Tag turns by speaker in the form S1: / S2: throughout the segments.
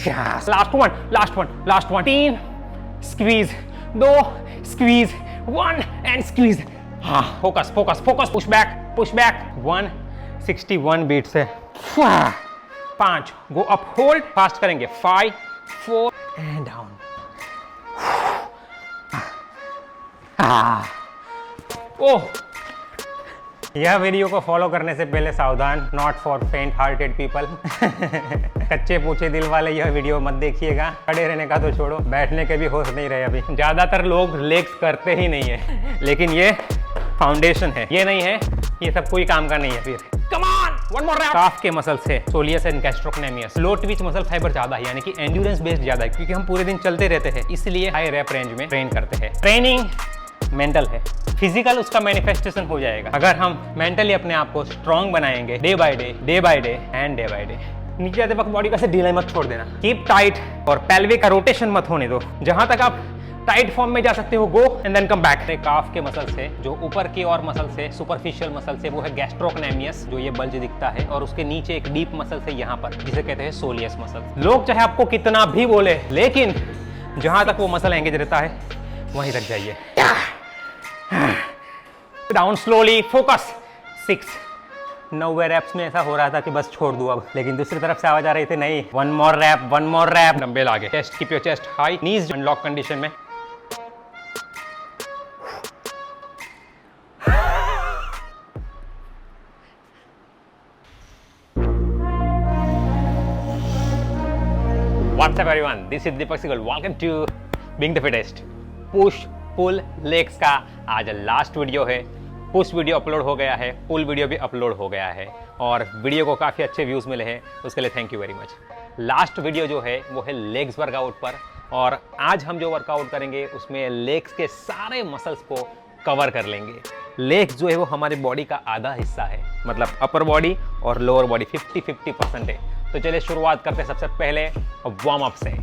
S1: Yes. Last one. 3 squeeze, 2 squeeze, 1 and squeeze. Focus. Push back. 161 beats है. 5 go up, hold, fast करेंगे. 5 4 and down. ओह, यह video को follow करने से पहले सावधान, नॉट फॉर फेंट हार्टेड पीपल. कच्चे पूछे दिल वाले यह वीडियो मत देखिएगा. खड़े रहने का तो छोड़ो, बैठने के भी होश नहीं रहे अभी. ज्यादातर लोग लेग्स करते ही नहीं है, लेकिन ये फाउंडेशन है, ये नहीं है, ये सब कोई काम का नहीं है. फिर come on, one more rep. Calf के मसल्स है soleus and gastrocnemius. Low twitch muscle fibre ज्यादा है, यानी कि एंड्योरेंस बेस्ड ज्यादा है, क्योंकि हम पूरे दिन चलते रहते हैं, इसलिए हाई रैप रेंज में ट्रेन करते हैं. ट्रेनिंग मेंटल है, फिजिकल उसका मैनिफेस्टेशन हो जाएगा अगर हम मेंटली अपने आप को स्ट्रांग बनाएंगे. Day by day and day by day. नीचे जाते वक्त बॉडी का से ढीला मत छोड़ देना. कीप टाइट और पेल्विक का रोटेशन मत होने दो. जहां तक आप टाइट फॉर्म में जा सकते हो, go and then come back. Calf के मसल से जो ऊपर की और मसल से सुपरफिशियल मसल से, वो है गैस्ट्रोक्नेमियस, जो ये बल्ज दिखता है, और उसके नीचे एक डीप मसल से यहाँ पर, जिसे कहते हैं सोलियस मसल. लोग चाहे आपको कितना भी बोले, लेकिन जहां तक वो मसल एंगेज रहता है वहीं तक जाइए. Down slowly, focus. 6 90 रैप्स में ऐसा हो रहा था कि बस छोड़ दूं अब, लेकिन दूसरी तरफ से आवाज आ रही थी, नहीं, वन मोर रैप. डंबल आगे. Chest, keep your chest high, knees unlock condition में. What's up everyone? This is Deepak Sigal. Welcome to Being the Fittest. Push pull legs का आज लास्ट वीडियो है. पुश वीडियो अपलोड हो गया है, पुल video भी upload हो गया है, और वीडियो को काफ़ी अच्छे व्यूज़ मिले हैं, उसके लिए thank you very much. Last video जो है वो है लेग्स वर्कआउट पर, और आज हम जो वर्कआउट करेंगे उसमें लेग्स के सारे मसल्स को कवर कर लेंगे. लेग्स जो है वो हमारी बॉडी का आधा हिस्सा है, मतलब अपर बॉडी और लोअर बॉडी 50-50% है. तो चलिए शुरुआत करते हैं सबसे पहले वार्म अप से.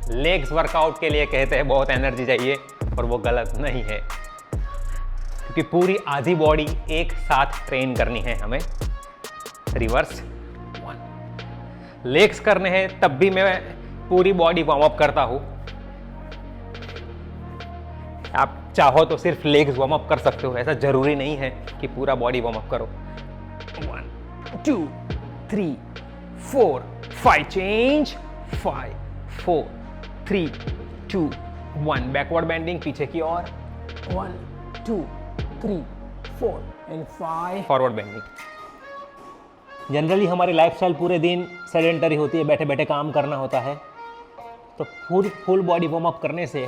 S1: लेग्स वर्कआउट के लिए कहते हैं बहुत एनर्जी चाहिए, और वो गलत नहीं है, क्योंकि पूरी आधी बॉडी एक साथ ट्रेन करनी है हमें. रिवर्स 1 लेग्स करने हैं, तब भी मैं पूरी बॉडी वार्म अप करता हूं. आप चाहो तो सिर्फ लेग्स वार्म अप कर सकते हो, ऐसा जरूरी नहीं है कि पूरा बॉडी वार्म अप करो. 1 2 3 4 5 चेंज. 5 4 3 2 1 बैकवर्ड बेंडिंग, पीछे की ओर. 1 2 3 4 एंड 5 फॉरवर्ड बेंडिंग. जनरली हमारी लाइफस्टाइल पूरे दिन सेडेंटरी होती है, बैठे बैठे काम करना होता है, तो फुल बॉडी वार्म अप करने से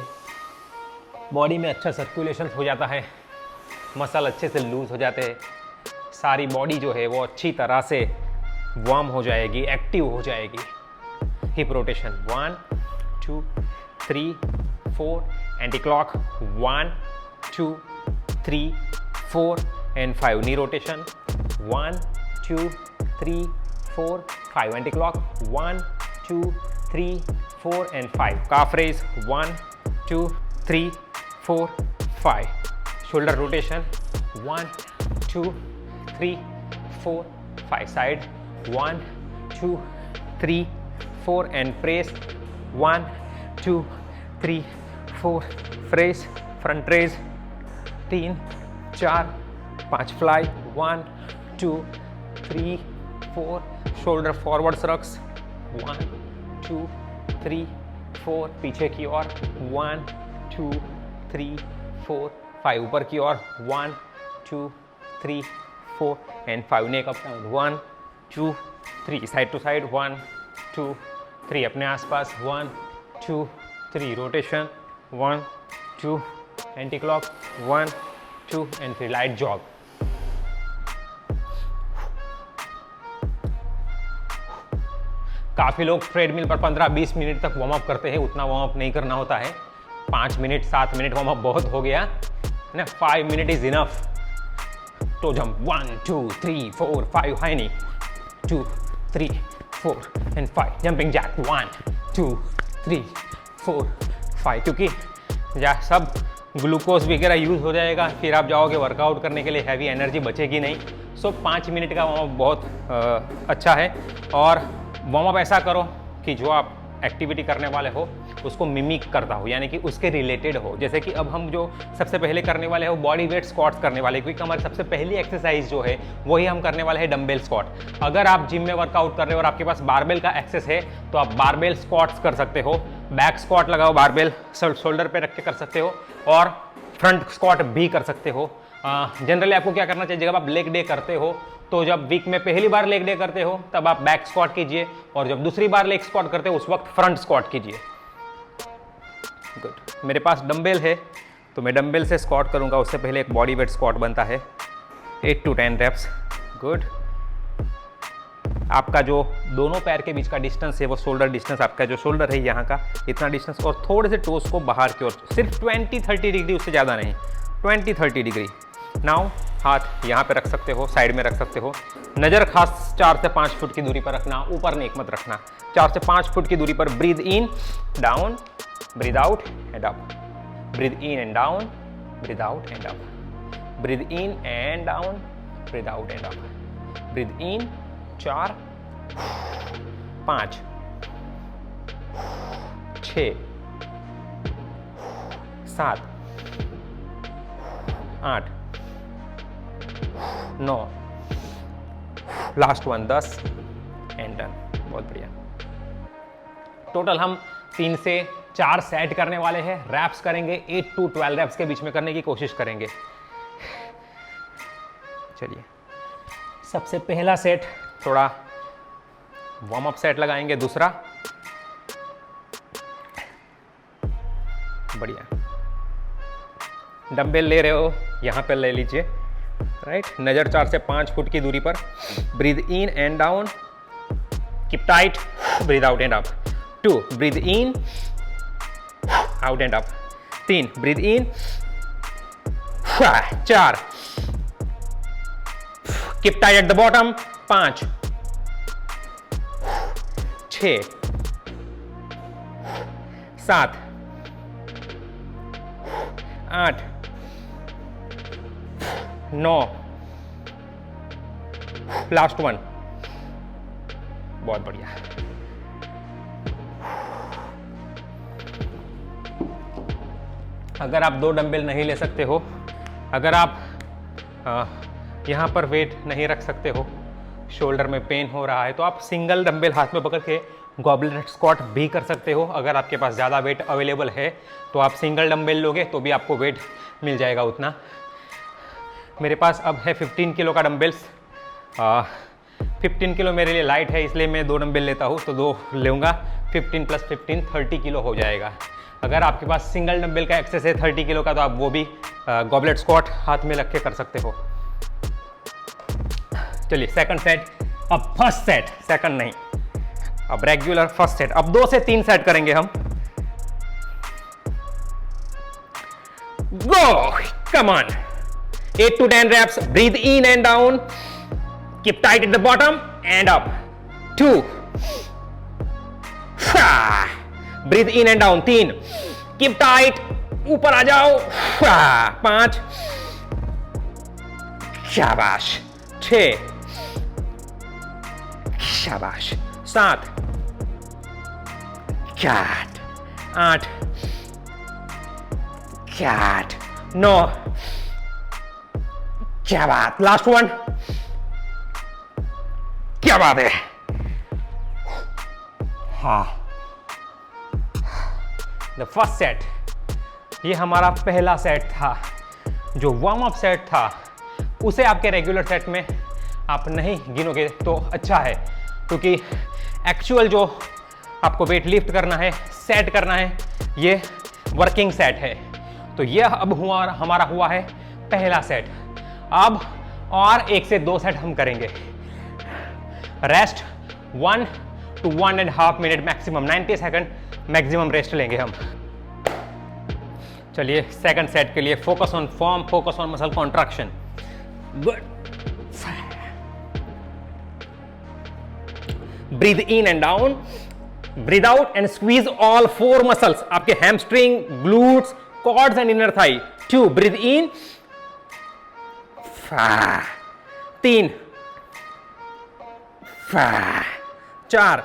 S1: बॉडी में अच्छा सर्कुलेशन हो जाता है, मसल अच्छे से लूज हो जाते हैं, सारी बॉडी जो है वो अच्छी तरह से वार्म हो जाएगी, एक्टिव हो जाएगी. Hip rotation 1 2 3 4 anti clock 1 2 3 4 and 5. Knee rotation 1 2 3 4 5 anti clock 1 2 3 4 and 5. Calf raise 1 2 3 4 5. Shoulder rotation 1 2 3 4 5. Side 1 2 3 4 and press 1 2 3 4 press. Front raise 3 4 5 fly 1 2 3 4. Shoulder forward सरक्स 1 2 3 4. पीछे की ओर 1 2 3 4 5. ऊपर की ओर 1 2 3 4 and 5. Neck up down 1 2 3. Side to side 1 2 3. अपने आसपास 1 2 3. रोटेशन 1 2 एंटी क्लॉक 1 2 एंड फिर light jog. काफ़ी लोग ट्रेडमिल पर 15-20 मिनट तक वार्म अप करते हैं. उतना वार्म अप नहीं करना होता है. 5 मिनट 7 मिनट वार्म अप बहुत हो गया ना. 5 मिनट इज इनफ. तो jump 1 2 3 4 5. High knee 2 3 4 and 5. Jumping jack 1 2 3 4 5. क्योंकि सब ग्लूकोज वगैरह यूज़ हो जाएगा, फिर आप जाओगे वर्कआउट करने के लिए, हैवी एनर्जी बचेगी नहीं। सो 5 मिनट का वार्म अप बहुत अच्छा है। और वार्म अप ऐसा करो कि जो आप एक्टिविटी करने वाले हो उसको मिमिक करता हो, यानी कि उसके रिलेटेड हो। जैसे कि अब हम जो सबसे पहले करने वाले हैं वो बॉडी वेट स्क्वाट्स करने वाले, क्योंकि हमारी सबसे पहली एक्सरसाइज जो है वही हम करने वाले हैं डंबल स्क्वाट। अगर आप जिम में वर्कआउट कर रहे हो और आपके पास बारबेल का एक्सेस है तो आप बारबेल स्क्वाट्स कर सकते हो, बैक स्क्वाट लगाओ, बारबेल शोल्डर पे रख के कर सकते हो, और फ्रंट स्क्वाट भी कर सकते हो। जनरली आपको क्या करना चाहिए, जब आप लेग डे करते हो तो जब वीक में पहली बार लेग डे करते हो तब आप बैक स्क्वाट कीजिए, और जब दूसरी बार लेग स्क्वाट करते हो उस वक्त फ्रंट स्क्वाट कीजिए। गुड। मेरे पास डंबल है तो मैं डंबल से स्क्वाट करूंगा, उससे पहले एक बॉडी वेट स्क्वाट बनता है 8 to 10 रेप्स। गुड। आपका जो दोनों पैर के बीच का डिस्टेंस है वो शोल्डर डिस्टेंस, आपका जो शोल्डर है यहाँ का इतना डिस्टेंस, और थोड़े से टोस को बाहर की ओर, सिर्फ 20-30 डिग्री, उससे ज़्यादा नहीं, 20-30 डिग्री। नाउ हाथ यहाँ पे रख सकते हो, साइड में रख सकते हो। नज़र खास 4 से 5 फुट की दूरी पर रखना, ऊपर नेक मत रखना। 4 से 5 फुट की दूरी पर breathe in, down, breathe out and up, breathe in and down, breathe out and up, breathe in and down, breathe out and up, breathe in 4, 5, 6, 7, 8, 9, last one 10 and done. बहुत बढ़िया। टोटल हम 3 से 4 set करने वाले हैं, raps करेंगे 8 to 12 raps के बीच में करने की कोशिश करेंगे। चलिए, सबसे पहला सेट थोड़ा वार्म अप सेट लगाएंगे, दूसरा बढ़िया। डंबल ले रहे हो यहाँ पे ले लीजिए, राइट। नज़र 4 से 5 फुट की दूरी पर, breathe in and down, keep tight, breathe out and up. 2, breathe in, out and up. 3, breathe in, 4, keep tight at the bottom. 5, 6, 7, 8, 9, last one. बहुत बढ़िया। अगर आप 2 डंबल नहीं ले सकते हो, अगर आप यहाँ पर वेट नहीं रख सकते हो, शोल्डर में पेन हो रहा है, तो आप सिंगल डंबल हाथ में पकड़ के गॉबलेट स्क्वाट भी कर सकते हो। अगर आपके पास ज़्यादा वेट अवेलेबल है तो आप सिंगल डंबल लोगे तो भी आपको वेट मिल जाएगा उतना। मेरे पास अब है 15 किलो का डंबल्स। 15 किलो मेरे लिए लाइट है, इसलिए मैं 2 डंबल लेता हूँ, तो 2 लूँगा। 15 + 15 30 किलो हो जाएगा। अगर आपके पास सिंगल डंबल का एक्सेस है 30 किलो का, तो आप वो भी गॉबलेट स्क्वाट हाथ में रख के कर सकते हो। चलिए, सेकंड सेट। अब फर्स्ट सेट, सेकंड नहीं, अब रेगुलर फर्स्ट सेट। अब 2 से 3 सेट करेंगे हम। गो, come on. 8 to 10 reps. Breathe in and down. Keep tight at the bottom and up. 2. Breathe in and down. 3. Keep tight. ऊपर आ जाओ। 5. शाबाश। 6. शाबाश। 7. 8. 9। क्या बात, लास्ट वन। क्या बात है। हाँ, द फर्स्ट सेट, ये हमारा पहला सेट था। जो वार्म अप सेट था उसे आपके रेगुलर सेट में आप नहीं गिनोगे तो अच्छा है, क्योंकि एक्चुअल जो आपको वेट लिफ्ट करना है, सेट करना है, ये वर्किंग सेट है। तो ये अब हमारा हुआ है पहला सेट। अब और 1 से 2 सेट हम करेंगे। Rest 1 to 1.5 minute maximum, 90 second maximum rest लेंगे हम। चलिए, सेकंड सेट के लिए focus on form, focus on muscle contraction. Good. Breathe in and down, breathe out and squeeze all 4 muscles. आपके hamstring, glutes, quads and inner thigh. 2, breathe in. 3, 4,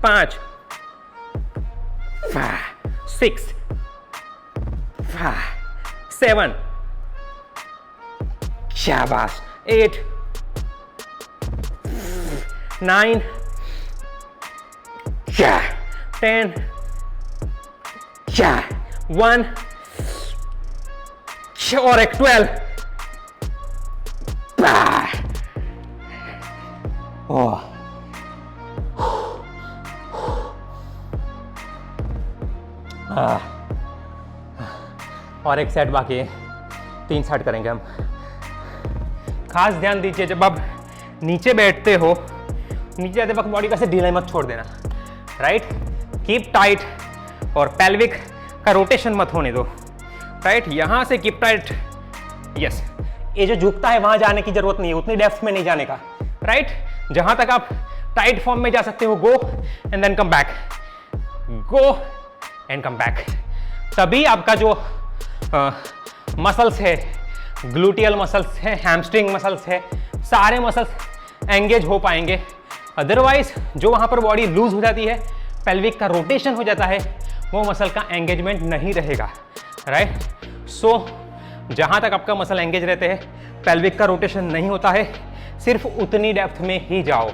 S1: 5, 6, 7, 8, 9, 10, 1 और एक 12. और एक सेट बाकी है, 3 सेट करेंगे हम. खास ध्यान दीजिए, जब आप नीचे बैठते हो, नीचे जाते वक्त बॉडी का से ढीला मत छोड़ देना. राइट, कीप टाइट और पेल्विक का रोटेशन मत होने दो. राइट, यहां से कीप टाइट. यस, ये जो झुकता है वहां जाने की जरूरत नहीं है, उतनी डेप्थ में नहीं जाने का. राइट, जहां तक आप टाइट फॉर्म में जा सकते हो, go and then come back, go and come back. तभी आपका जो मसल्स है, ग्लूटियल मसल्स है, हैमस्ट्रिंग मसल्स है, सारे मसल्स एंगेज हो पाएंगे. अदरवाइज जो वहां पर बॉडी लूज हो जाती है, पेल्विक का रोटेशन हो जाता है, वो मसल का एंगेजमेंट नहीं रहेगा. राइट, सो जहां तक आपका मसल एंगेज रहते हैं, पेल्विक का रोटेशन नहीं होता है, सिर्फ उतनी डेप्थ में ही जाओ.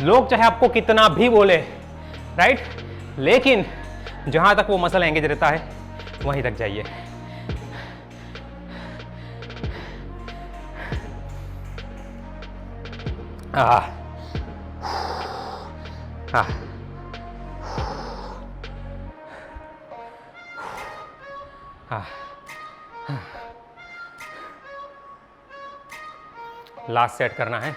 S1: लोग चाहे आपको कितना भी बोले, राइट, लेकिन जहां तक वो मसल एंगेज रहता है वहीं तक जाइए. लास्ट सेट करना है.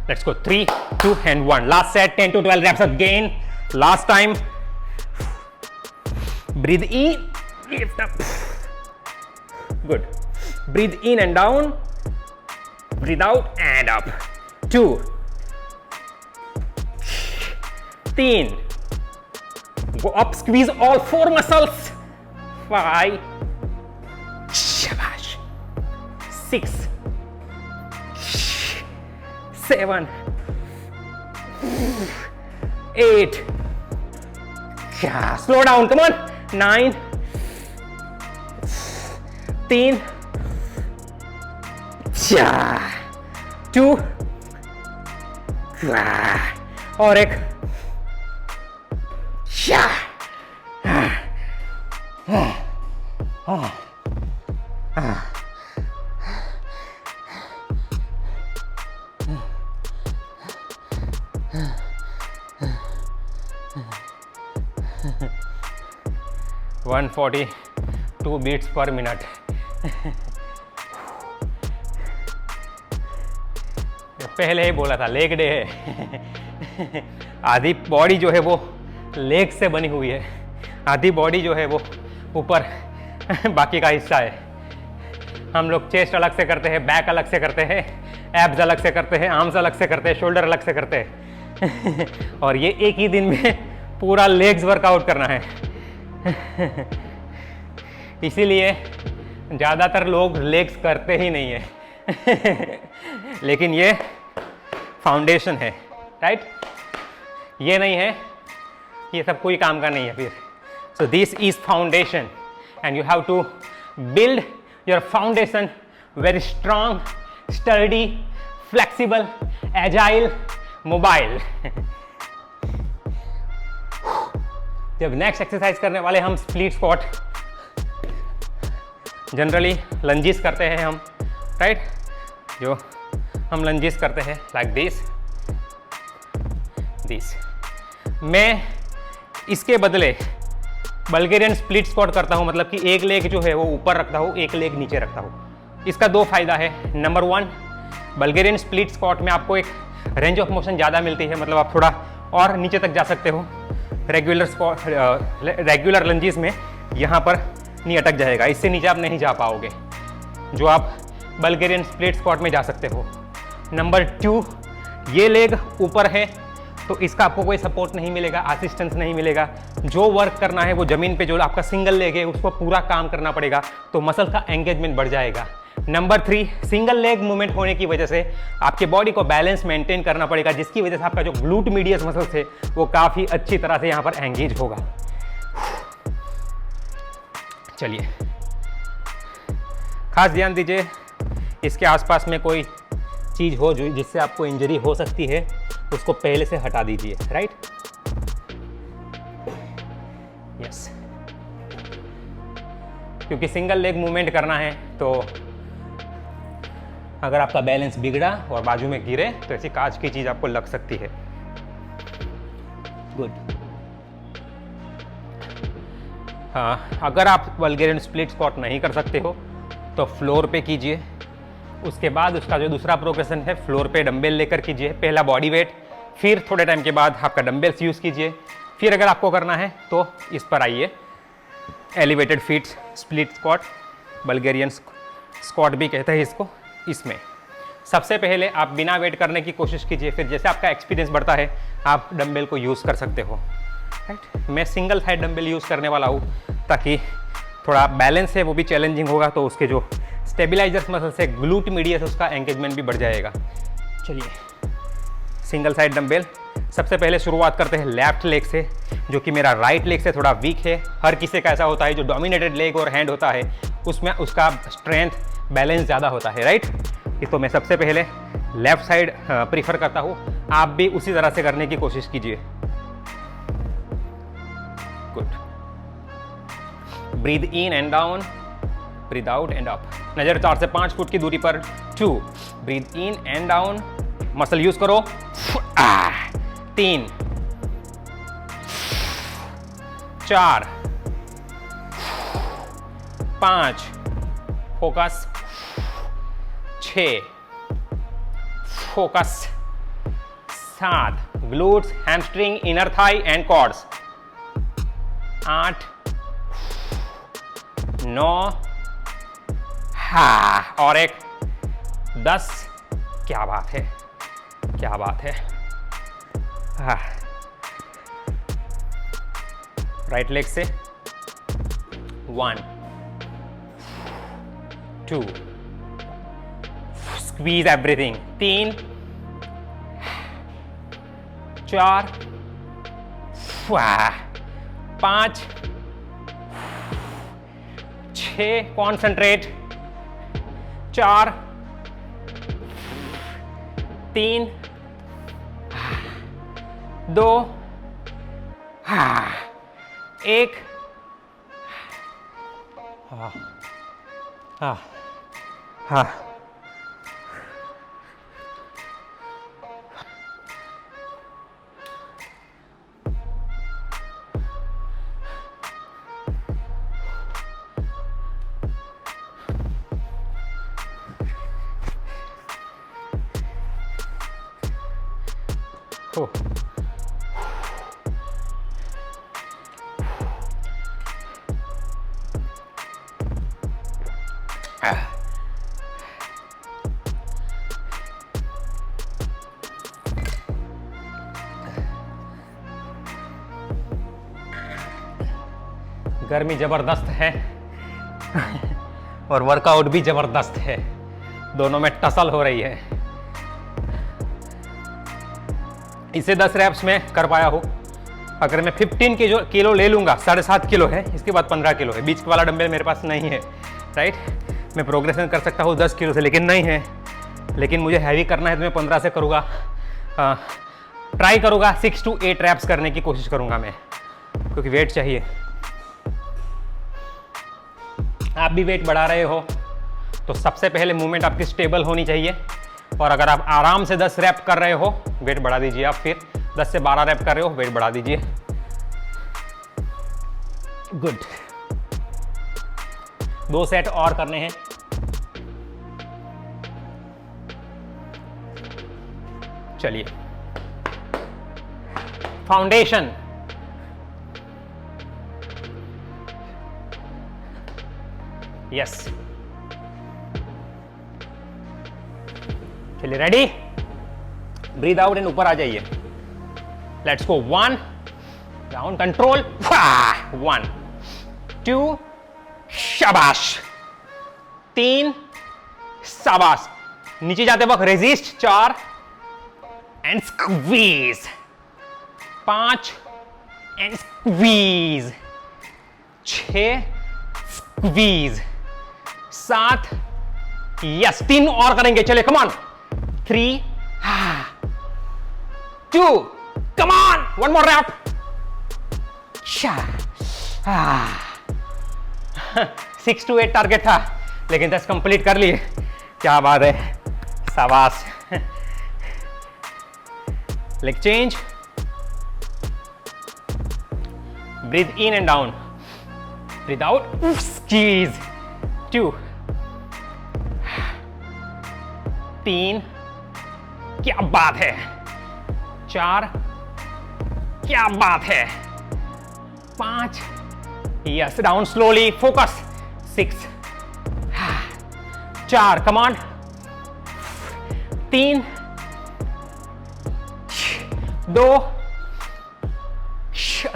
S1: Let's go. 3, 2 and 1. Last set, 10 to 12 reps again. Last time. Breathe in, lift up. Good. Breathe in and down. Breathe out and up. 2, 3. Go up, squeeze all 4 muscles. 5. 6. 7, 8. Slow down, come on. 9, 3, 2 और एक. 142 beats per minute. पहले ही बोला था leg day है. आधी body जो है वो लेग से बनी हुई है, आधी बॉडी जो है वो ऊपर बाकी का हिस्सा है. हम लोग चेस्ट अलग से करते हैं, बैक अलग से करते हैं, एब्स अलग से करते हैं, आर्म्स अलग से करते हैं, शोल्डर अलग से करते हैं. और ये एक ही दिन में पूरा लेग्स वर्कआउट करना है. इसीलिए ज़्यादातर लोग लेग्स करते ही नहीं है. लेकिन ये फाउंडेशन है, राइट, ये नहीं है, ये सब कोई काम का नहीं है फिर. So this is foundation and you have to build your foundation very strong, sturdy, flexible, agile, mobile. जब नेक्स्ट एक्सरसाइज करने वाले हम स्प्लिट स्क्वाट, जनरली लंजिस करते हैं हम, राइट, जो हम लंजिस करते हैं लाइक दिस. मैं इसके बदले बल्गेरियन स्प्लिट स्क्वाट करता हूं, मतलब कि एक लेग जो है वो ऊपर रखता हूं, एक लेग नीचे रखता हूं. इसका 2 फायदा है. नंबर 1, बल्गेरियन स्प्लिट स्क्वाट में आपको एक रेंज ऑफ मोशन ज़्यादा मिलती है, मतलब आप थोड़ा और नीचे तक जा सकते हो. रेगुलर लंजीज में यहाँ पर नी अटक जाएगा, इससे नीचे आप नहीं जा पाओगे, जो आप बल्गेरियन स्प्लिट स्क्वाट में जा सकते हो। नंबर 2, ये लेग ऊपर है तो इसका आपको कोई सपोर्ट नहीं मिलेगा, असिस्टेंस नहीं मिलेगा। जो वर्क करना है वो जमीन पे जो आपका सिंगल लेग है उसको पूरा काम करना पड़ेगा, तो मसल का एंगेजमेंट बढ़ जाएगा। नंबर 3, सिंगल लेग मूवमेंट होने की वजह से आपके बॉडी को बैलेंस मेंटेन करना पड़ेगा, जिसकी वजह से आपका जो ग्लूट मीडियस मसल्स है वो काफ़ी अच्छी तरह से यहाँ पर एंगेज होगा। चलिए, खास ध्यान दीजिए, इसके आसपास में कोई चीज़ हो जो जिससे आपको इंजरी हो सकती है उसको पहले से हटा दीजिए, राइट? यस, क्योंकि सिंगल लेग मूवमेंट करना है तो अगर आपका बैलेंस बिगड़ा और बाजू में गिरे तो ऐसी कांच की चीज आपको लग सकती है। गुड। हाँ, अगर आप बल्गेरियन स्प्लिट स्क्वाट नहीं कर सकते हो तो फ्लोर पे कीजिए। उसके बाद उसका जो दूसरा प्रोग्रेशन है, फ्लोर पे डंबल लेकर कीजिए। पहला बॉडी वेट, फिर थोड़े टाइम के बाद आपका डंबल्स यूज़ कीजिए। फिर अगर आपको करना है तो इस पर आइए, elevated feet split squat, Bulgarian squat भी कहते हैं इसको। इसमें सबसे पहले आप बिना वेट करने की कोशिश कीजिए, फिर जैसे आपका एक्सपीरियंस बढ़ता है आप डंबल को यूज़ कर सकते हो, राइट? मैं सिंगल साइड डंबल यूज़ करने वाला हूँ ताकि थोड़ा बैलेंस है वो भी चैलेंजिंग होगा, तो उसके जो स्टेबिलाइजर्स मसल से ग्लूट मीडियस उसका एंगेजमेंट भी बढ़ जाएगा। चलिए, सिंगल साइड डंबल। सबसे पहले शुरुआत करते हैं लेफ्ट लेग से, जो कि मेरा राइट लेग से थोड़ा वीक है। हर किसी का ऐसा होता है, जो डोमिनेटेड लेग और हैंड होता है उसमें उसका स्ट्रेंथ बैलेंस ज़्यादा होता है, राइट? तो मैं सबसे पहले लेफ्ट साइड प्रीफर करता हूँ, आप भी उसी तरह से करने की कोशिश कीजिए। Good. Breathe in and down, breathe out and up. नजर 4 से 5 फुट की दूरी पर। 2, breathe in and down, muscle use करो। 3, 4, 5, focus. 6, focus. 7, glutes, hamstring, inner thigh and quads. 8, 9, हाँ, और एक 10। क्या बात है, क्या बात है। हाँ, राइट लेग से 1, 2, स्क्वीज एवरीथिंग। 3, 4, 5, 6, कॉन्सेंट्रेट। 4, 3, 2, 1। हाँ हाँ हाँ। हो, गर्मी जबरदस्त है और वर्कआउट भी जबरदस्त है, दोनों में टसल हो रही है। इसे 10 रैप्स में कर पाया हो। अगर मैं 15 किलो ले लूँगा, 7.5 किलो है, इसके बाद 15 किलो है, बीच वाला डंबल मेरे पास नहीं है, राइट? मैं प्रोग्रेशन कर सकता हूँ 10 किलो से, लेकिन नहीं है। लेकिन मुझे हैवी करना है तो मैं 15 से करूँगा। ट्राई करूँगा 6 to 8 रैप्स करने की कोशिश करूँगा मैं, क्योंकि वेट चाहिए। आप भी वेट बढ़ा रहे हो तो सबसे पहले मूवमेंट आपकी स्टेबल होनी चाहिए, और अगर आप आराम से 10 रैप कर रहे हो वेट बढ़ा दीजिए। आप फिर 10 से 12 रैप कर रहे हो वेट बढ़ा दीजिए। गुड। 2 सेट और करने हैं। चलिए, फाउंडेशन। यस, चलिए रेडी, ब्रीथ आउट एंड ऊपर आ जाइए। लेट्स गो, 1 डाउन, कंट्रोल, 1 2 शाबाश, 3 शाबाश, नीचे जाते वक्त resist, 4 and squeeze, 5 and squeeze, 6 squeeze, 7, yes, 3 और करेंगे, चले come on, 3 2 come on, 1 more rep, 6 to 8 target था, लेकिन 10 कंप्लीट कर लिए, क्या बात है, शाबाश। Leg change, breathe in and down, breathe out, squeeze, 2 3, क्या बात है, 4, क्या बात है, 5, yes, down slowly, focus, 6, 4, come on, 3, 2,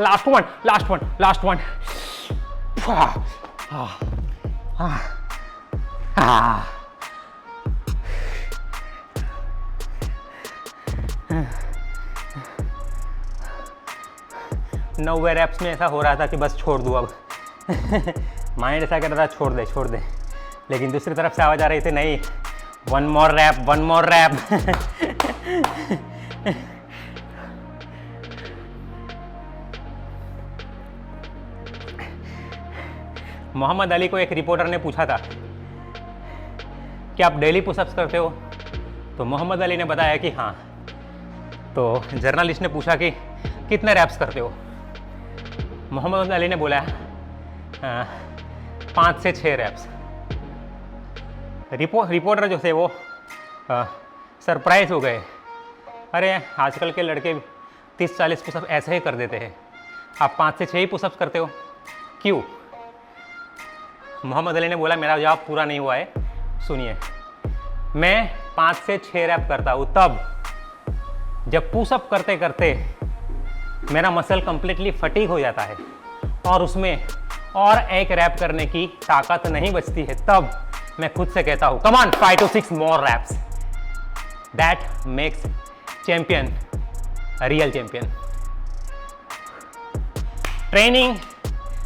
S1: last one, last one, last one, 90 reps में ऐसा हो रहा था कि बस छोड़ दूं अब। माइंड ऐसा कह रहा था छोड़ दे छोड़ दे, लेकिन दूसरी तरफ से आवाज आ रही थी नहीं, 1 more rap, 1 more rap. Mohammad Ali को एक रिपोर्टर ने पूछा था कि आप डेली पुशअप्स करते हो, तो मोहम्मद अली ने बताया कि हाँ। तो जर्नलिस्ट ने पूछा कि कितने रैप्स करते हो, मोहम्मद अली ने बोला 5 से 6 रैप्स। रिपोर्टर जो थे वो सरप्राइज हो गए, अरे आजकल के लड़के 30-40 पुशअप ऐसे ही कर देते हैं, आप 5 से 6 ही पुशअप्स करते हो, क्यों? मोहम्मद अली ने बोला मेरा जवाब पूरा नहीं हुआ है, सुनिए। मैं 5 से 6 रैप करता हूँ तब जब पुशअप करते करते मेरा मसल कंप्लीटली फटीग हो जाता है और उसमें और एक रैप करने की ताकत नहीं बचती है, तब मैं खुद से कहता हूँ come on 5 to 6 more reps. That makes champion a real champion. Training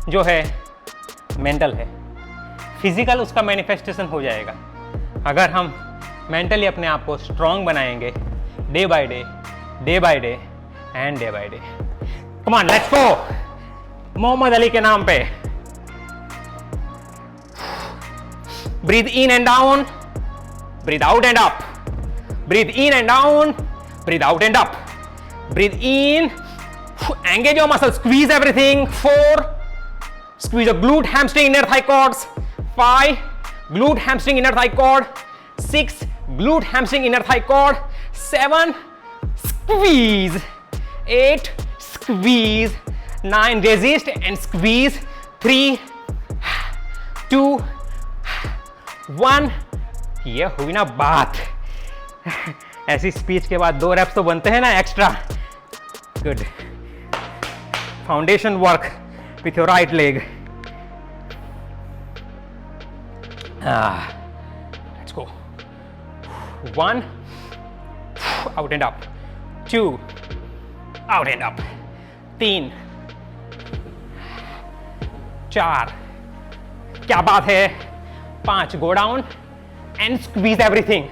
S1: जो है मेंटल है, फिजिकल उसका मैनिफेस्टेशन हो जाएगा अगर हम मेंटली अपने आप को स्ट्रांग बनाएंगे day by day and day by day. Come on let's go, Muhammad Ali के नाम पे breathe in and down, breathe out and up, breathe in and down, breathe out and up, breathe in, engage your muscle, squeeze everything, 4, squeeze your glute hamstring inner thigh quads, 5, glute hamstring inner thigh quad, 6, glute hamstring inner thigh quad, 7, squeeze, 8, squeeze, 9, resist and squeeze, 3, 2, 1। ये हुई ना बात। ऐसी speech के बाद 2 raps तो बनते हैं ना extra. Good, foundation work with your right leg. Let's go. 1, out and up. 2, out and up. 3, 4, क्या बात है, 5, go down and squeeze everything.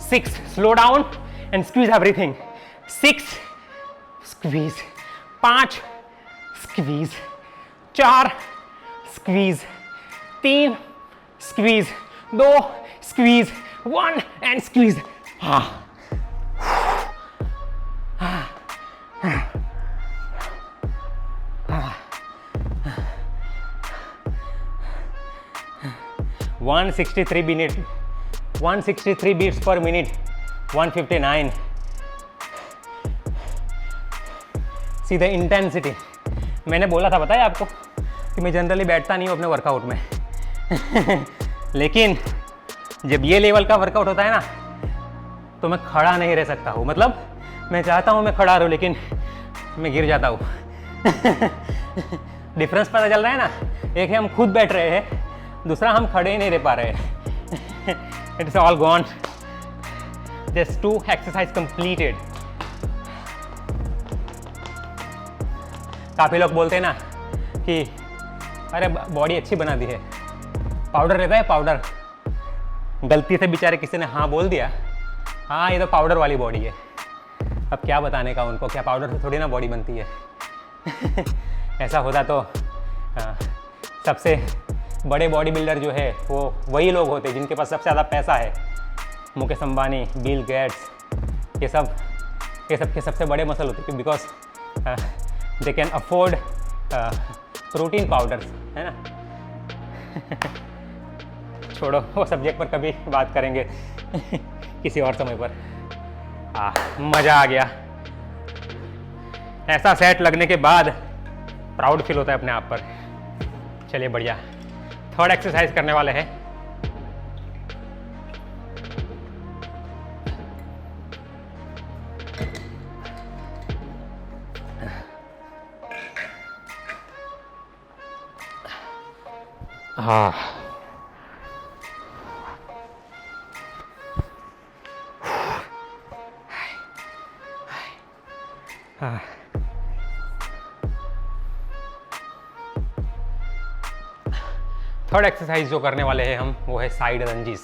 S1: 6, slow down and squeeze everything. 6, squeeze. 5, squeeze. 4, squeeze, 3, squeeze, 2, squeeze, 1 and squeeze. 163 minute, 163 beats per minute, 159. See the intensity. मैंने बोला था, बताया आपको कि मैं जनरली बैठता नहीं हूँ अपने वर्कआउट में, लेकिन जब ये लेवल का वर्कआउट होता है ना तो मैं खड़ा नहीं रह सकता हूँ। मतलब मैं चाहता हूँ मैं खड़ा रहूँ लेकिन मैं गिर जाता हूँ। डिफरेंस पता चल रहा है ना? एक है हम खुद बैठ रहे हैं, दूसरा हम खड़े ही नहीं रह पा रहे हैं। It's all gone. Just 2 exercise completed. काफ़ी लोग बोलते हैं ना कि अरे बॉडी अच्छी बना दी है, पाउडर रहता है पाउडर। गलती से बेचारे किसी ने हाँ बोल दिया, हाँ ये तो पाउडर वाली बॉडी है। अब क्या बताने का उनको, क्या पाउडर से थोड़ी ना बॉडी बनती है। ऐसा होता तो सबसे बड़े बॉडी बिल्डर जो है वो वही लोग होते जिनके पास सबसे ज़्यादा पैसा है। मुकेश अंबानी, बिल गेट्स, ये सब के सबसे बड़े मसल होते हैं because they can afford protein powders, है ना। छोड़ो, वो सब्जेक्ट पर कभी बात करेंगे किसी और समय पर। मज़ा आ गया। ऐसा सेट लगने के बाद प्राउड फील होता है अपने आप पर। चलिए बढ़िया, थर्ड एक्सरसाइज करने वाले हैं। हाँ, थर्ड एक्सरसाइज जो करने वाले हैं हम वो है साइड लंजीज।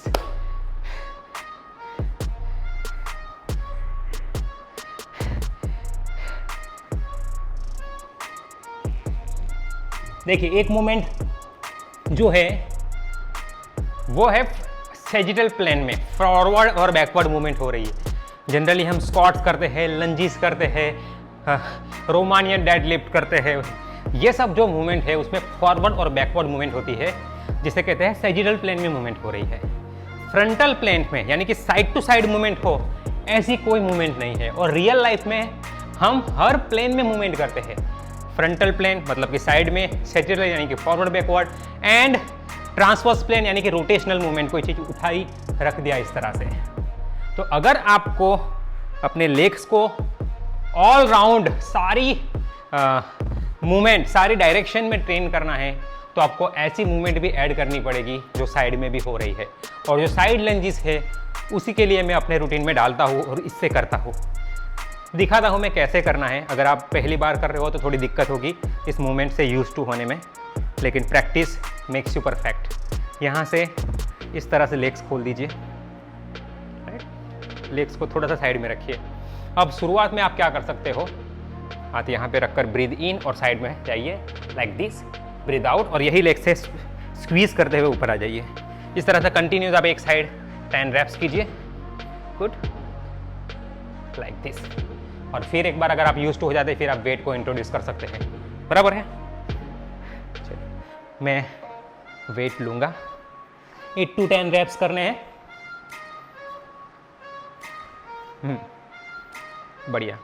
S1: देखिए, एक मूवमेंट जो है वो है सैजिटल प्लेन में फॉरवर्ड और बैकवर्ड मूवमेंट हो रही है। जनरली हम स्क्वाट्स करते हैं, लंजीज करते हैं, रोमानियन डेडलिफ्ट करते हैं। ये सब जो मूवमेंट है उसमें फॉरवर्ड और बैकवर्ड मूवमेंट होती है, जिसे कहते हैं सैजिटल प्लेन में मूवमेंट हो रही है। फ्रंटल प्लेन में यानी कि साइड टू साइड मूवमेंट हो, ऐसी कोई मूवमेंट नहीं है। और रियल लाइफ में हम हर प्लेन में मूवमेंट करते हैं। फ्रंटल प्लेन मतलब कि साइड में, सैजिटल यानी कि forward backward, and transverse plane यानी कि रोटेशनल मूवमेंट। कोई चीज़ उठाई रख दिया इस तरह से। तो अगर आपको अपने लेग्स को ऑल राउंड सारी मूवमेंट, सारी डायरेक्शन में ट्रेन करना है तो आपको ऐसी मूवमेंट भी ऐड करनी पड़ेगी जो साइड में भी हो रही है। और जो साइड लंजेस है उसी के लिए मैं अपने रूटीन में डालता हूँ और इससे करता हूँ, दिखाता हूँ मैं कैसे करना है। अगर आप पहली बार कर रहे हो तो थोड़ी दिक्कत होगी इस मूवमेंट से यूज टू होने में, लेकिन प्रैक्टिस मेक्स यू परफेक्ट। यहाँ से इस तरह से लेग्स खोल दीजिए, लेग्स को थोड़ा सा साइड में रखिए। अब शुरुआत में आप क्या कर सकते हो, हाथ यहाँ पे रखकर ब्रीद इन और साइड में जाइए लाइक दिस, ब्रीद आउट, और यही लेग से स्क्वीज करते हुए ऊपर आ जाइए। इस तरह से कंटिन्यूस आप एक साइड 10 रेप्स कीजिए। Good, like this. और फिर एक बार अगर आप यूज टू हो जाते फिर आप वेट को इंट्रोड्यूस कर सकते हैं। बराबर है? मैं वेट लूंगा, 8 to 10 रेप्स करने हैं। बढ़िया।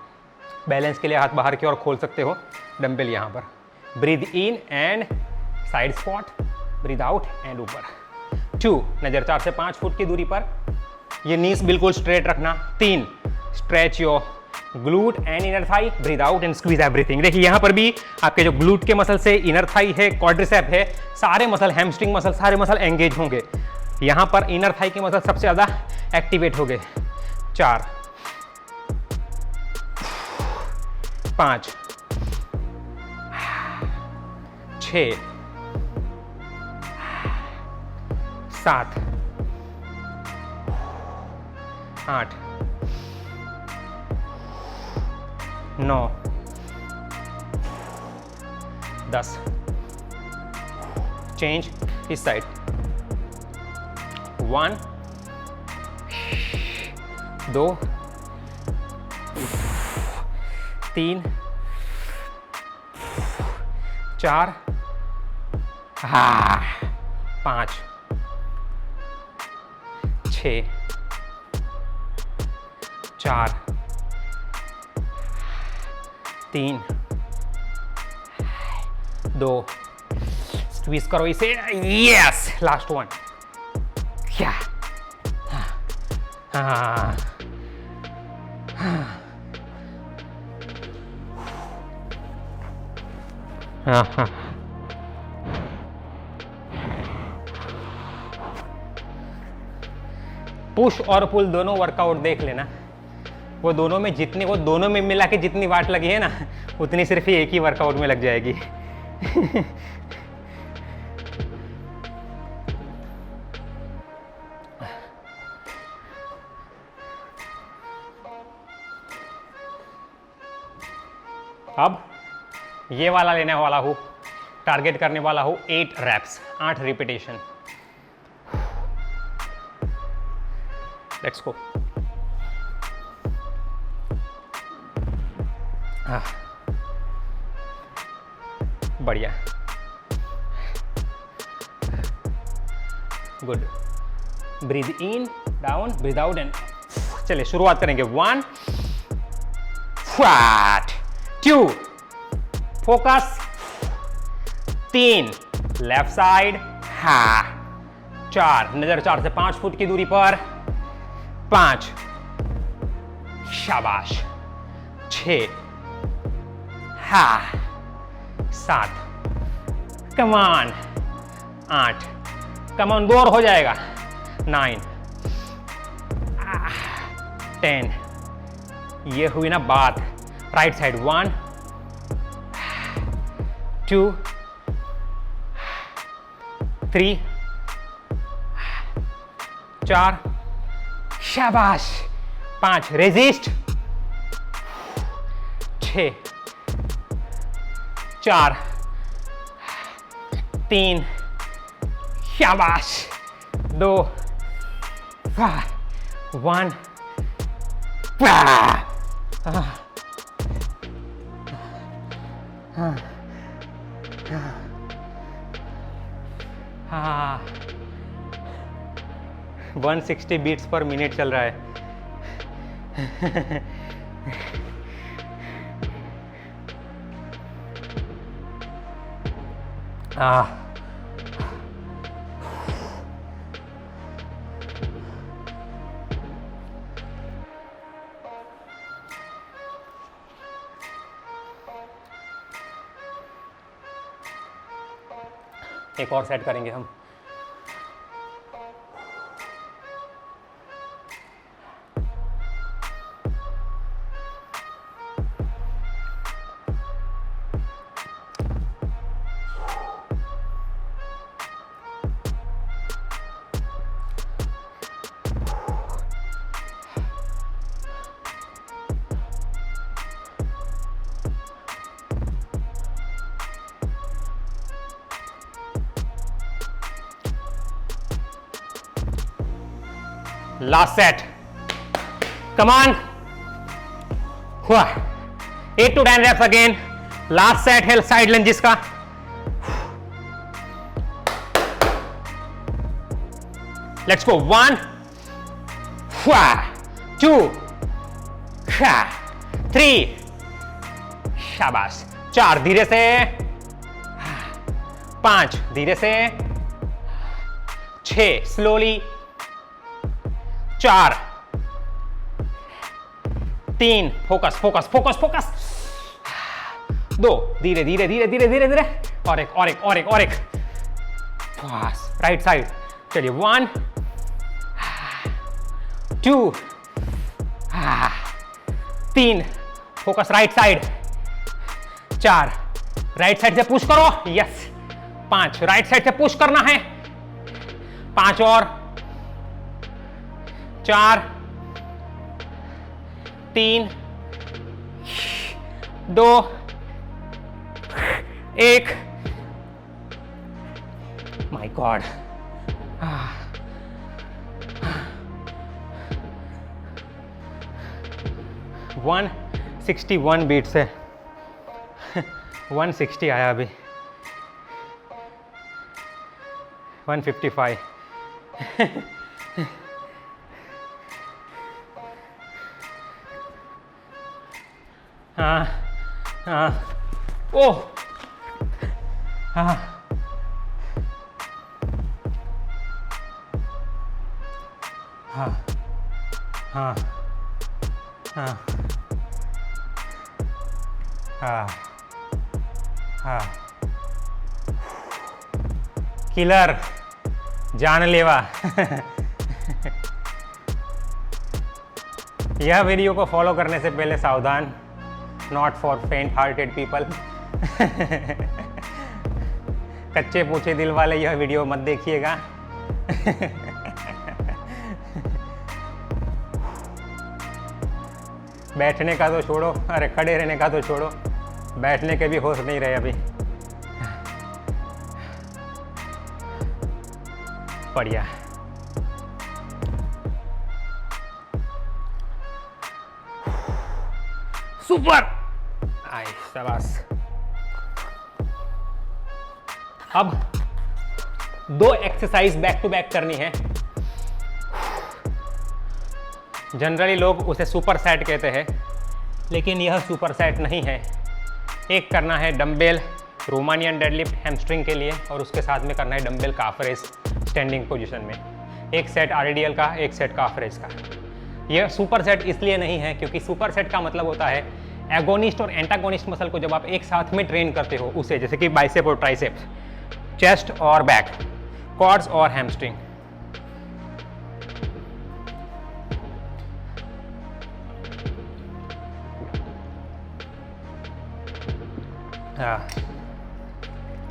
S1: बैलेंस के लिए हाथ बाहर की ओर खोल सकते हो, डंबल यहाँ पर। Breathe in and side squat, breathe out and ऊपर। 2, नजर 4 से 5 फुट की दूरी पर। ये नीज बिल्कुल स्ट्रेट रखना। 3, stretch your glute and inner thigh, breathe out and squeeze everything. देखिए यहाँ पर भी आपके जो ग्लूट के मसल से, इनर थाई है, क्वाड्रिसेप है, सारे मसल, हैमस्ट्रिंग मसल, सारे मसल एंगेज होंगे। यहाँ पर इनर थाई के मसल सबसे ज़्यादा एक्टिवेट हो गए। 4, 5, 6, 7, 8, 9, 10। चेंज इस साइड। 1, 2, 3, 4, 5, 6, 4, 3, 2, स्क्वीज करो इसे, यस, लास्ट वन, क्या, हाँ, हाँ, हाँ, पुश और पुल दोनों वर्कआउट देख लेना, वो दोनों में मिला के जितनी वाट लगी है ना, उतनी सिर्फ ही एक ही वर्कआउट में लग जाएगी। अब ये वाला लेने वाला हूं, टारगेट करने वाला हूं 8 रैप्स, 8 रिपीटेशन। Let's go. बढ़िया, good. Breathe in, down, breathe out and, चलिए शुरुआत करेंगे। 1, फैट, 2, फोकस, 3, लेफ्ट साइड, हा, 4, नजर 4 से 5 फुट की दूरी पर, 5, शाबाश, 6, हा, 7, कमान, 8, कमान 2 और हो जाएगा, 9, 10। ये हुई ना बात। राइट साइड, 1, 2, 3, 4, शाबाश, 5, रेजिस्ट, 6, 4, 3, शाबाश, 2, 1, हाँ, 160 बीट्स पर मिनट चल रहा है। एक और सेट करेंगे हम। Last set. Come on. 8 to 10 reps again. Last set है side lunges का. Let's go. 1, 2, 3. शाबाश. 4 धीरे से. 5 धीरे से. 6 slowly. 4, 3, focus focus focus focus, 2, धीरे धीरे धीरे धीरे धीरे धीरे, और एक और एक और एक और एक, राइट साइड, चलिए 1, 2, 3, focus right side, 4, right side से पुश करो, यस, 5, राइट साइड से पुश करना है, 5 और, 4, 3, 2, 1, माय गॉड, 161 बीट्स है, 160 आया अभी, 155। हाँ, ओह, हाँ, हाँ हाँ हाँ हाँ हाँ, किलर, जानलेवा। यह वीडियो को फॉलो करने से पहले सावधान, नॉट फॉर फेंट हार्टेड पीपल। कच्चे पूछे दिल वाले यह वीडियो मत देखिएगा। बैठने का तो छोड़ो, अरे खड़े रहने का तो छोड़ो, बैठने के भी होश नहीं रहे अभी। बढ़िया। सुपर, आए शाबाश। अब 2 एक्सरसाइज बैक टू बैक करनी है। जनरली लोग उसे सुपर सेट कहते हैं, लेकिन यह सुपर सेट नहीं है। एक करना है डंबेल रोमानियन डेडलिफ्ट हैमस्ट्रिंग के लिए, और उसके साथ में करना है डंबेल काफ रेज स्टैंडिंग पोजीशन में। एक सेट आरडीएल का, एक सेट काफ रेज का। यह सुपर सेट इसलिए नहीं है क्योंकि सुपर सेट का मतलब होता है एगोनिस्ट और एंटागोनिस्ट मसल को जब आप एक साथ में ट्रेन करते हो उसे, जैसे कि बाइसेप और ट्राइसेप्स, चेस्ट और बैक, क्वाड्स और हैमस्ट्रिंग। हाँ,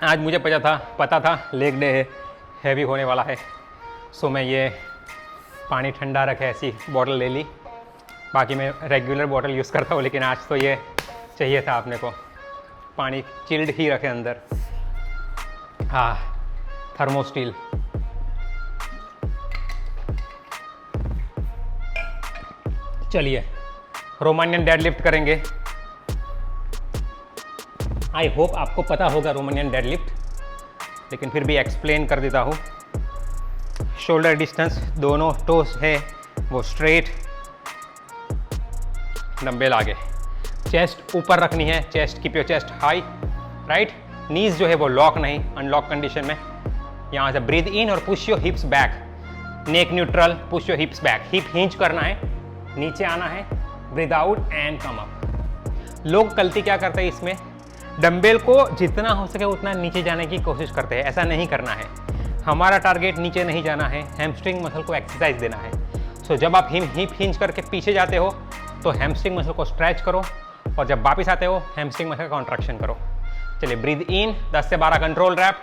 S1: आज मुझे पता था लेग डे है, हैवी होने वाला है, सो मैं ये पानी ठंडा रखे ऐसी बॉटल ले ली। बाकी मैं रेगुलर बॉटल यूज़ करता हूँ, लेकिन आज तो ये चाहिए था अपने को, पानी चिल्ड ही रखे अंदर। हाँ, थर्मोस्टील। चलिए रोमानियन डेडलिफ्ट करेंगे। आई होप आपको पता होगा रोमानियन डेडलिफ्ट, लेकिन फिर भी एक्सप्लेन कर देता हूँ। शोल्डर डिस्टेंस, दोनों टोस है वो स्ट्रेट, डंबल आगे, चेस्ट ऊपर रखनी है, chest keep your chest high, right. Knees जो है वो लॉक नहीं, अनलॉक कंडीशन में। यहाँ से ब्रीथ इन और push your hips back, neck neutral, push your hips back, hip hinge करना है, नीचे आना है, breathe out and come up. लोग गलती क्या करते हैं इसमें, डंबल को जितना हो सके उतना नीचे जाने की कोशिश करते हैं। ऐसा नहीं करना है, हमारा टारगेट नीचे नहीं जाना है, हैमस्ट्रिंग मसल को एक्सरसाइज देना है। सो जब आप हिप हिंज करके पीछे जाते हो तो हैमस्ट्रिंग मसल को स्ट्रेच करो, और जब वापस आते हो हैमस्ट्रिंग मसल का कॉन्ट्रैक्शन करो। चलिए, ब्रीथ इन 10 से 12 control rep,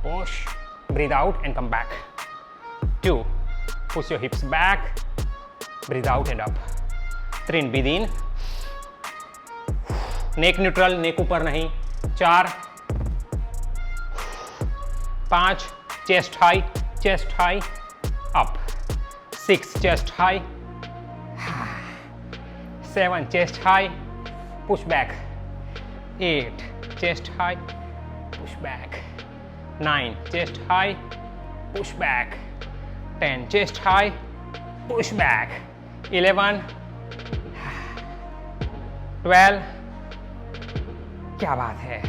S1: push, breathe out and come back. 2, push your hips back, breathe out and up. 3, breathe in, neck neutral, neck ऊपर नहीं। 4, 5, chest high up. 6, chest high. 7, chest high, push back. 8, chest high, push back. 9, chest high, push back. 10, chest high, push back. 11, 12, क्या बात है,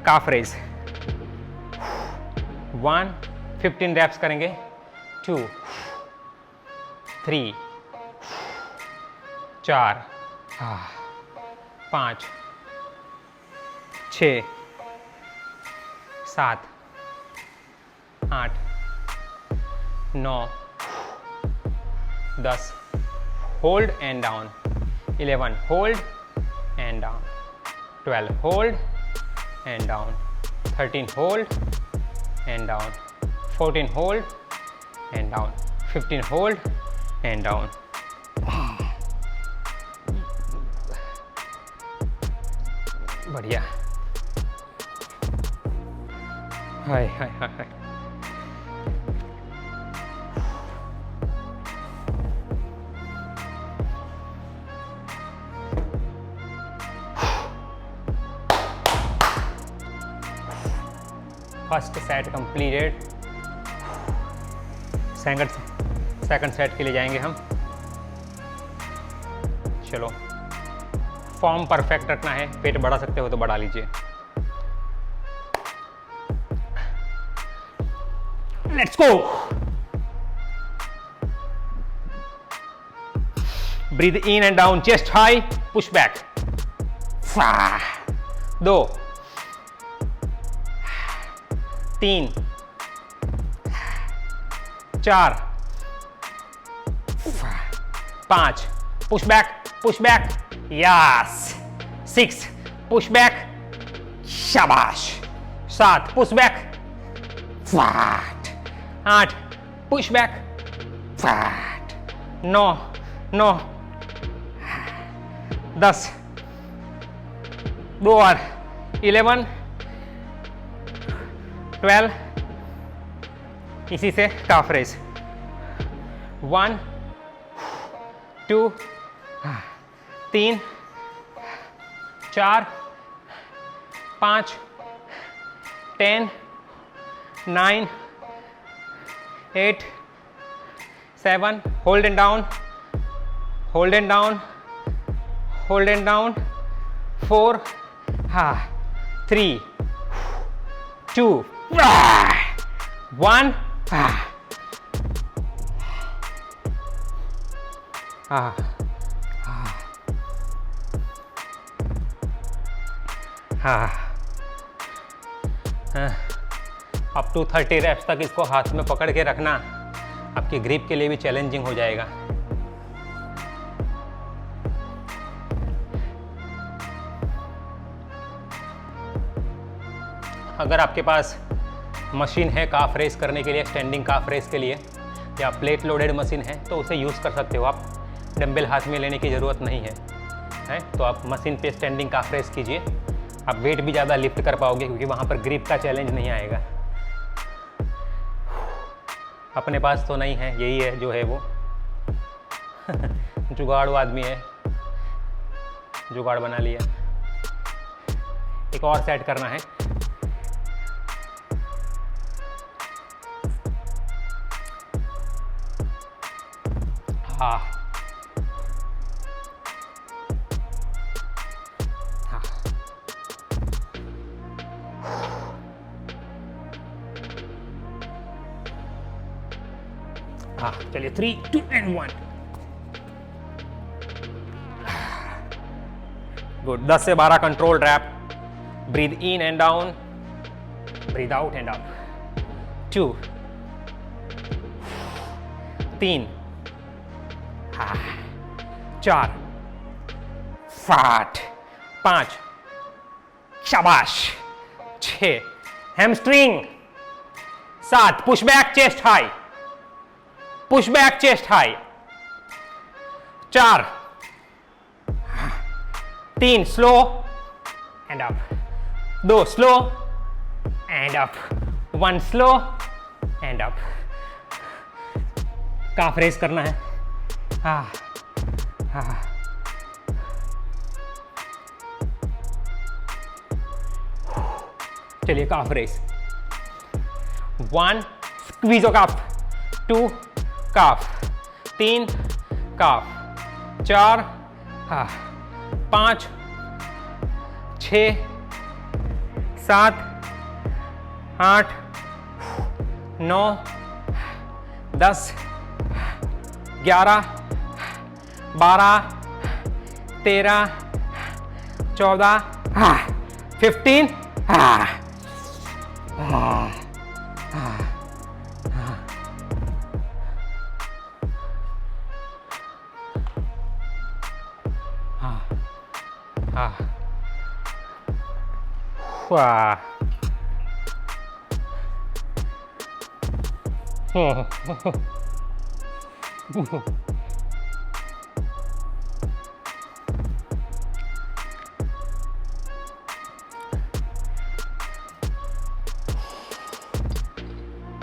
S1: काफ raise. 1, 15 raps करेंगे। 2, 3, 4, 5, 6, 7, 8, 9, 10, hold and down. 11, hold and down. 12, hold and down. 13, hold and down. 14, hold and down. 15, hold and down. बढ़िया। हाय हाय हाय हाय। First set completed. Second set के लिए जाएंगे हम। चलो, फॉर्म परफेक्ट रखना है, पेट बढ़ा सकते हो तो बढ़ा लीजिए। Let's go. Breathe in and down, chest high, push back, 2 3 4 5 push back, yes, 6 push back, शाबाश, 7 पुश बैक, 8 पुश बैक, 9 10 2 और 11 12, इसी से काफ raise, 1 2 3 4 5 10 9 8 7, hold and down, 4 3 2 1 up to 30 wraps तक इसको हाथ में पकड़ के रखना आपकी ग्रिप के लिए भी चैलेंजिंग हो जाएगा। अगर आपके पास मशीन है काफ रेस करने के लिए, स्टैंडिंग काफ रेस के लिए, या प्लेट लोडेड मशीन है तो उसे यूज़ कर सकते हो आप। डंबल हाथ में लेने की ज़रूरत नहीं है तो आप मशीन पे स्टैंडिंग काफ रेस कीजिए। आप वेट भी ज़्यादा लिफ्ट कर पाओगे क्योंकि वहाँ पर ग्रिप का चैलेंज नहीं आएगा। अपने पास तो नहीं है, यही है जो है वो जुगाड़ू आदमी है, जुगाड़ बना लिया। एक और सेट करना है, हाँ हाँ, चलिए 3 2 and 1 गुड। 10 से 12 control rep. Breathe in and down, breathe out and up, 2 3 4 5 शाबाश, 6 hamstring, 7 push back chest high, push back chest high, 4 3 slow and up, 2 slow and up, 1 slow and up. Calf raise करना है। चलिए calf raise. 1 squeeze off calf, 2 calf, 3 calf, 4 5 6 7 8 9 10 11 12 13 14 15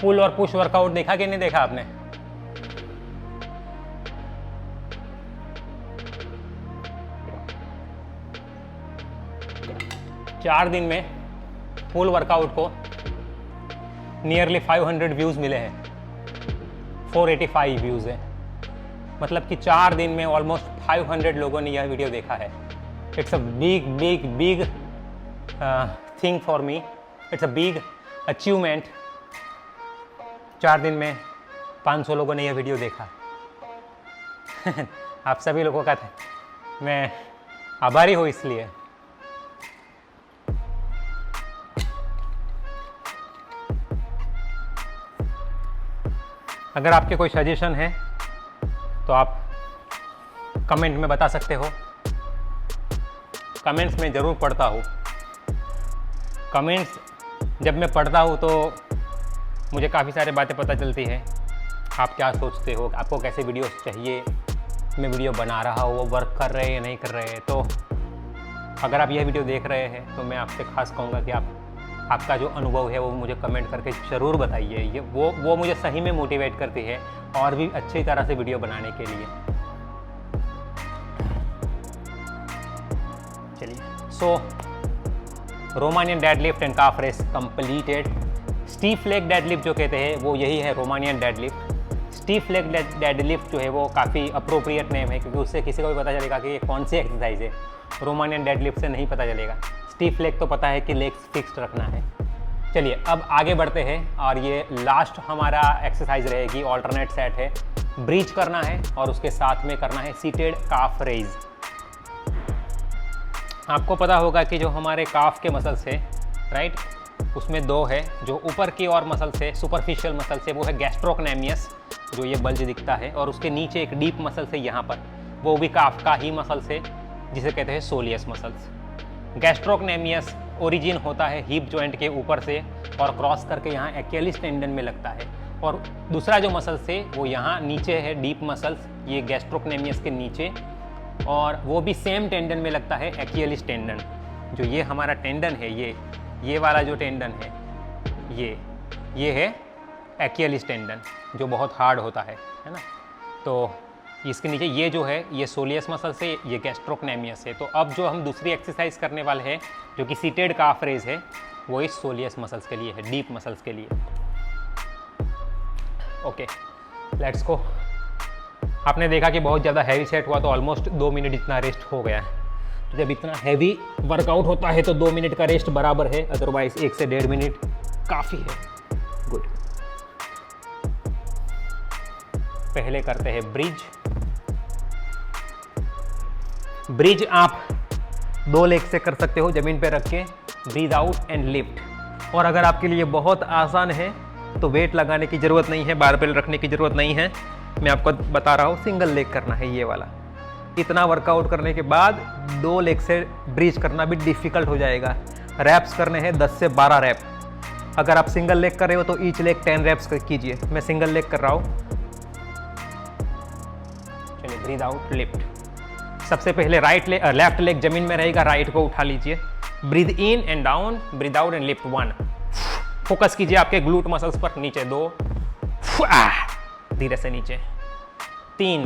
S1: पुल और push workout देखा कि नहीं देखा आपने? चार दिन में पुल वर्कआउट को नियरली 500 व्यूज मिले हैं, 485 व्यूज है। मतलब कि 4 दिन में ऑलमोस्ट 500 लोगों ने यह वीडियो देखा है। It's a big big big thing for me, it's a big achievement. 4 दिन में 500 लोगों ने यह वीडियो देखा। आप सभी लोगों का मैं आभारी हूँ इसलिए। अगर आपके कोई सजेशन है तो आप कमेंट में बता सकते हो। कमेंट्स में ज़रूर पढ़ता हूँ। कमेंट्स जब मैं पढ़ता हूँ तो मुझे काफ़ी सारी बातें पता चलती हैं। आप क्या सोचते हो, आपको कैसे वीडियोस चाहिए, मैं वीडियो बना रहा हूँ वो वर्क कर रहे हैं या नहीं कर रहे हैं। तो अगर आप यह वीडियो देख रहे हैं तो मैं आपसे खास कहूँगा कि आपका जो अनुभव है वो मुझे कमेंट करके ज़रूर बताइए। ये वो मुझे सही में मोटिवेट करती है और भी अच्छी तरह से वीडियो बनाने के लिए। चलिए, so Romanian deadlift and calf raise completed. Stiff leg deadlift जो कहते हैं वो यही है, Romanian deadlift. Stiff leg deadlift जो है वो काफ़ी अप्रोप्रिएट नेम है, क्योंकि उससे किसी को भी पता चलेगा कि ये कौन सी एक्सरसाइज है। रोमानियन डेडलिफ्ट से नहीं पता चलेगा। स्टीफ लेग तो पता है कि लेग्स फिक्स्ड रखना है। चलिए अब आगे बढ़ते हैं और ये लास्ट हमारा एक्सरसाइज रहेगी, ऑल्टरनेट सेट है। ब्रीच करना है और उसके साथ में करना है सीटेड काफ रेज। आपको पता होगा कि जो हमारे काफ के मसल्स है, राइट, उसमें दो है। जो ऊपर की और मसल्स है, सुपरफिशियल मसल्स है, वो है गैस्ट्रोक्नेमियस, जो ये बल्ज दिखता है, और उसके नीचे एक डीप मसल्स है यहाँ पर, वो भी काफ का ही मसल्स है, जिसे कहते हैं सोलियस मसल्स। गैस्ट्रोक्नेमियस ओरिजिन होता है हिप जॉइंट के ऊपर से और क्रॉस करके यहाँ एक्लेस टेंडन में लगता है। और दूसरा जो मसल्स है वो यहाँ नीचे है, डीप मसल्स, ये गैस्ट्रोक्नेमियस के नीचे, और वो भी सेम टेंडन में लगता है, एक्लेस टेंडन। जो ये हमारा टेंडन है, ये वाला जो टेंडन है, ये है एक्लेस टेंडन, जो बहुत हार्ड होता है ना। तो इसके नीचे ये जो है ये सोलियस मसल से, ये गैस्ट्रोक्नेमियस है। तो अब जो हम दूसरी एक्सरसाइज करने वाले हैं जो कि सीटेड काफ रेज है, वो इस सोलियस मसल्स के लिए है, डीप मसल्स के लिए। Okay, let's go. आपने देखा कि बहुत ज़्यादा हैवी सेट हुआ तो ऑलमोस्ट 2 मिनट इतना रेस्ट हो गया है। तो जब इतना हैवी वर्कआउट होता है तो 2 मिनट का रेस्ट बराबर है, अदरवाइज 1 से 1.5 मिनट काफ़ी है। गुड। पहले करते हैं ब्रिज। ब्रिज आप 2 लेग से कर सकते हो, जमीन पे रख के, ब्रीथ आउट एंड लिफ्ट। और अगर आपके लिए बहुत आसान है तो वेट लगाने की ज़रूरत नहीं है, बारबेल रखने की ज़रूरत नहीं है। मैं आपको बता रहा हूँ, सिंगल लेग करना है ये वाला। इतना वर्कआउट करने के बाद 2 लेग से ब्रिज करना भी डिफ़िकल्ट हो जाएगा। रैप्स करने हैं 10 से 12 रैप। अगर आप सिंगल लेग कर रहे हो तो ईच लेग 10 रैप्स कीजिए। मैं सिंगल लेग कर रहा हूँ। चलिए, ब्रीथ आउट, लिफ्ट। सबसे पहले लेफ्ट लेग जमीन में रहेगा, राइट को उठा लीजिए। Breathe in and down, breathe out and lift. 1, focus कीजिए आपके ग्लूट मसल्स पर। नीचे 2, धीरे से नीचे। 3,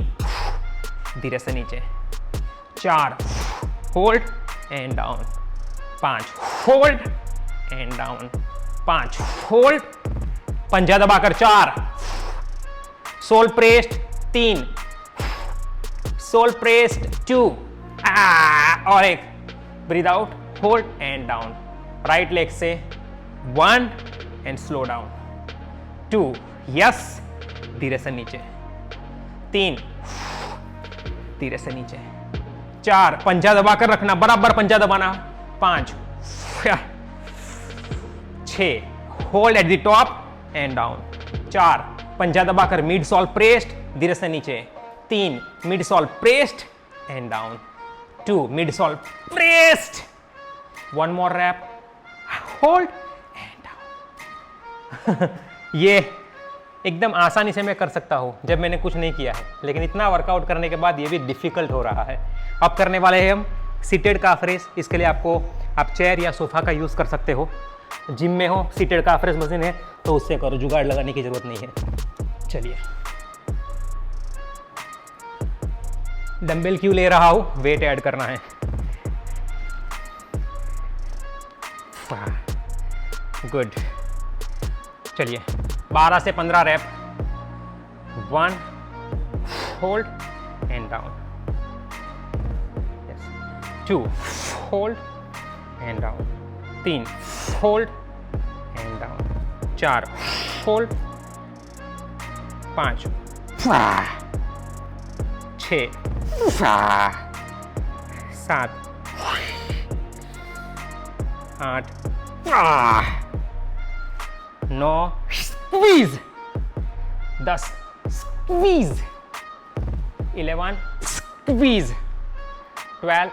S1: धीरे से नीचे। 4, hold and down. 5, hold and down. 5, hold, पंजा दबाकर। 4, सोल प्रेस्ड। 3, soul pressed. 2, और 1, breathe out, hold and down. Right leg से 1 एंड स्लो डाउन। 2, यस, धीरे से नीचे। 3, धीरे से नीचे। 4, पंजा दबाकर रखना, बराबर पंजा दबाना। 5, 6, hold at the top and down. 4, पंजा दबाकर मिड सॉल प्रेस्ड, धीरे से नीचे। 3, mid sole pressed and down. 2, mid sole pressed. 1 more rep, hold and down. ये एकदम आसानी से मैं कर सकता हूं जब मैंने कुछ नहीं किया है, लेकिन इतना वर्कआउट करने के बाद ये भी डिफिकल्ट हो रहा है। अब करने वाले हैं हम सीटेड काफ रेस। इसके लिए आप चेयर या सोफा का यूज़ कर सकते हो। जिम में हो, सीटेड काफ रेस मशीन है तो उससे करो, जुगाड़ लगाने की जरूरत नहीं है। चलिए, डंबल क्यों ले रहा हूं, वेट ऐड करना है। गुड। चलिए, 12 से 15 rep. 1, hold and down. 2, hold and down. 3, hold and down. 4, hold. 5, 6 7 8 9 squeeze 10 squeeze 11 squeeze 12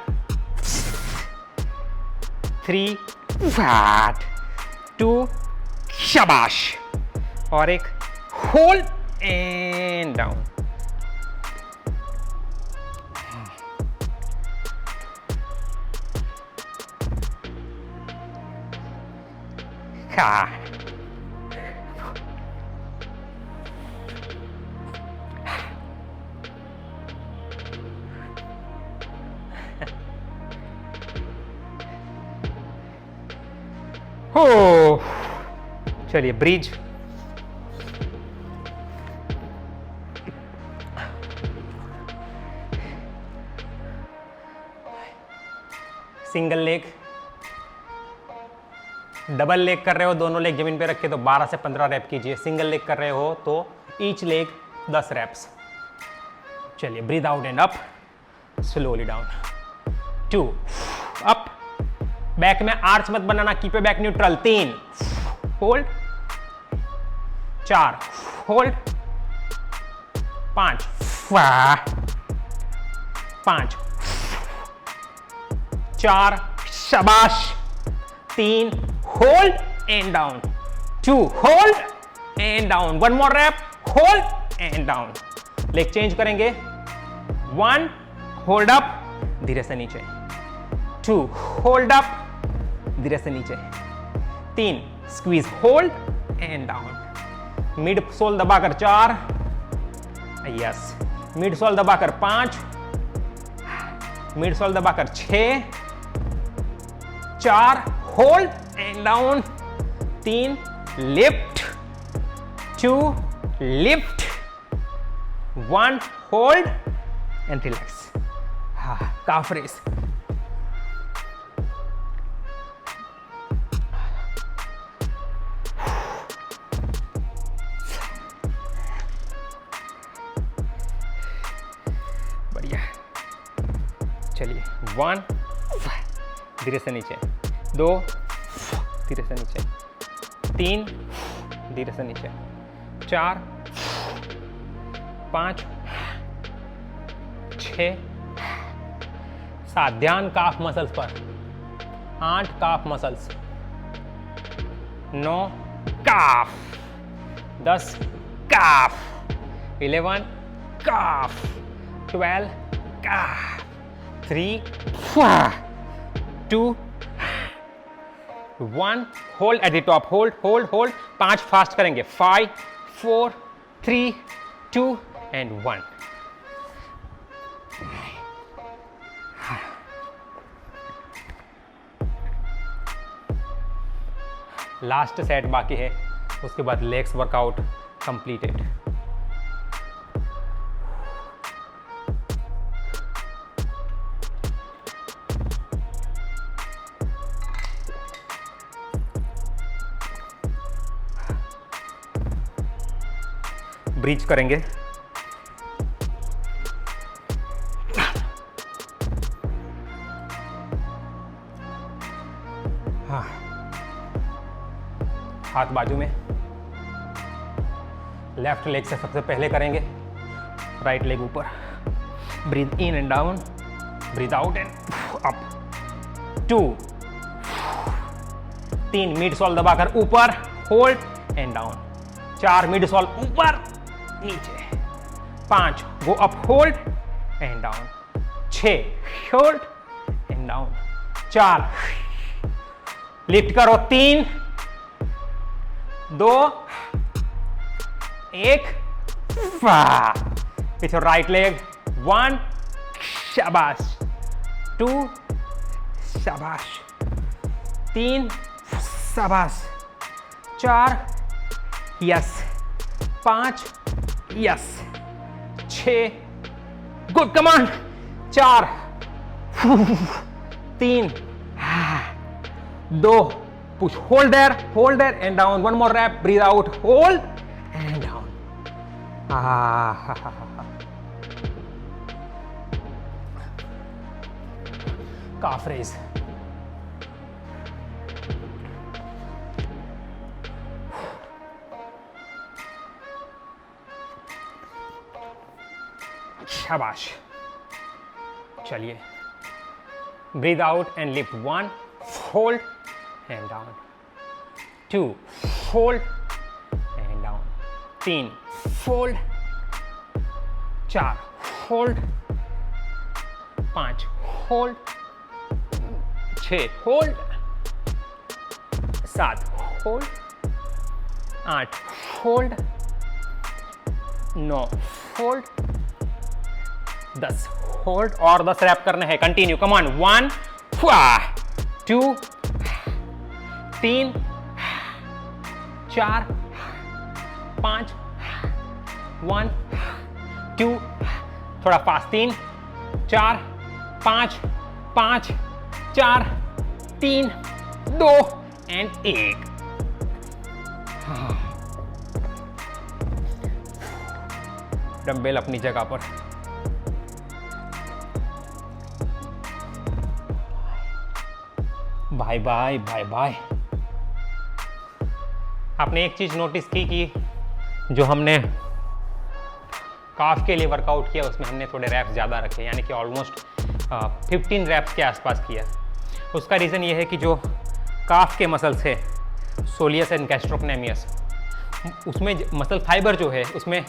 S1: 3 2 शाबाश और एक होल्ड एंड डाउन। हाँ हो चलिए bridge. Single leg, double leg कर रहे हो दोनों लेग जमीन पे रख के तो 12 से 15 रैप कीजिए। सिंगल लेग कर रहे हो तो ईच लेग 10 रैप्स। चलिए breathe out and up, slowly down. 2 up, back में आर्च मत बनाना, keep back neutral. 3 hold, 4 hold, 5 4 शाबाश। 3 hold and down, 2 hold and down, 1 more rep, hold and down. Leg change करेंगे। 1 होल्ड अप, धीरे से नीचे। 2 hold up, धीरे से नीचे। 3 squeeze hold and down. Mid sole दबाकर 4, यस। मिड सोल दबाकर 5, मिड सोल दबाकर 6, 4 hold and down. 3 lift, 2 lift, 1 hold and relax. Calf raise. बढ़िया। चलिए 1 धीरे से नीचे, 2 धीरे से नीचे, 3 धीरे से नीचे, 4 5 6 7। ध्यान काफ मसल्स पर। 8 काफ muscles, 9 calf, 10 calf, 11 calf, 12 calf, 3 2 1 hold at the top. Hold hold hold. 5 fast करेंगे। 5 4 3 2 एंड 1। लास्ट सेट बाकी है, उसके बाद लेग्स वर्कआउट कंप्लीटेड। ब्रीच करेंगे। हाँ, हाथ बाजू में। लेफ्ट लेग से सबसे पहले करेंगे, राइट लेग ऊपर। Breathe in and down, breathe out and up. 2 3 mid sole दबाकर ऊपर, hold and down. 4 mid sole ऊपर नीचे। 5 go up, hold and down. 6 hold and down. 4 lift करो। 3 2 1 विथ योर राइट लेग। 1 शाबाश, 2 शाबाश, 3 शाबाश, 4 yes, 5 yes, 6 good, come on. 4 3 2 push, hold there and down. 1 more rep, breathe out, hold and down. Calf raise. शाबाश। चलिए, breathe out and lift 1, hold and down, 2, hold and down, 3, fold, 4, hold, 5, hold, 6, hold, 7, hold, 8, hold, 9, hold, 10, hold और 10 rap करने हैं। Continue, come on. 1, 2, 3, 4, 5, 1, 2, थोड़ा fast, 3, 4, 5, 5, 4, 3, 2 and 1। Dumbbell अपनी जगह पर। Bye bye bye bye. आपने एक चीज नोटिस की कि जो हमने काफ के लिए वर्कआउट किया उसमें हमने थोड़े रैप्स ज़्यादा रखे, यानी कि ऑलमोस्ट 15 रैप्स के आसपास किया। उसका रीज़न ये है कि जो काफ के मसल्स है, सोलियस एंड गैस्ट्रोक्नेमियस, उसमें मसल फाइबर जो है उसमें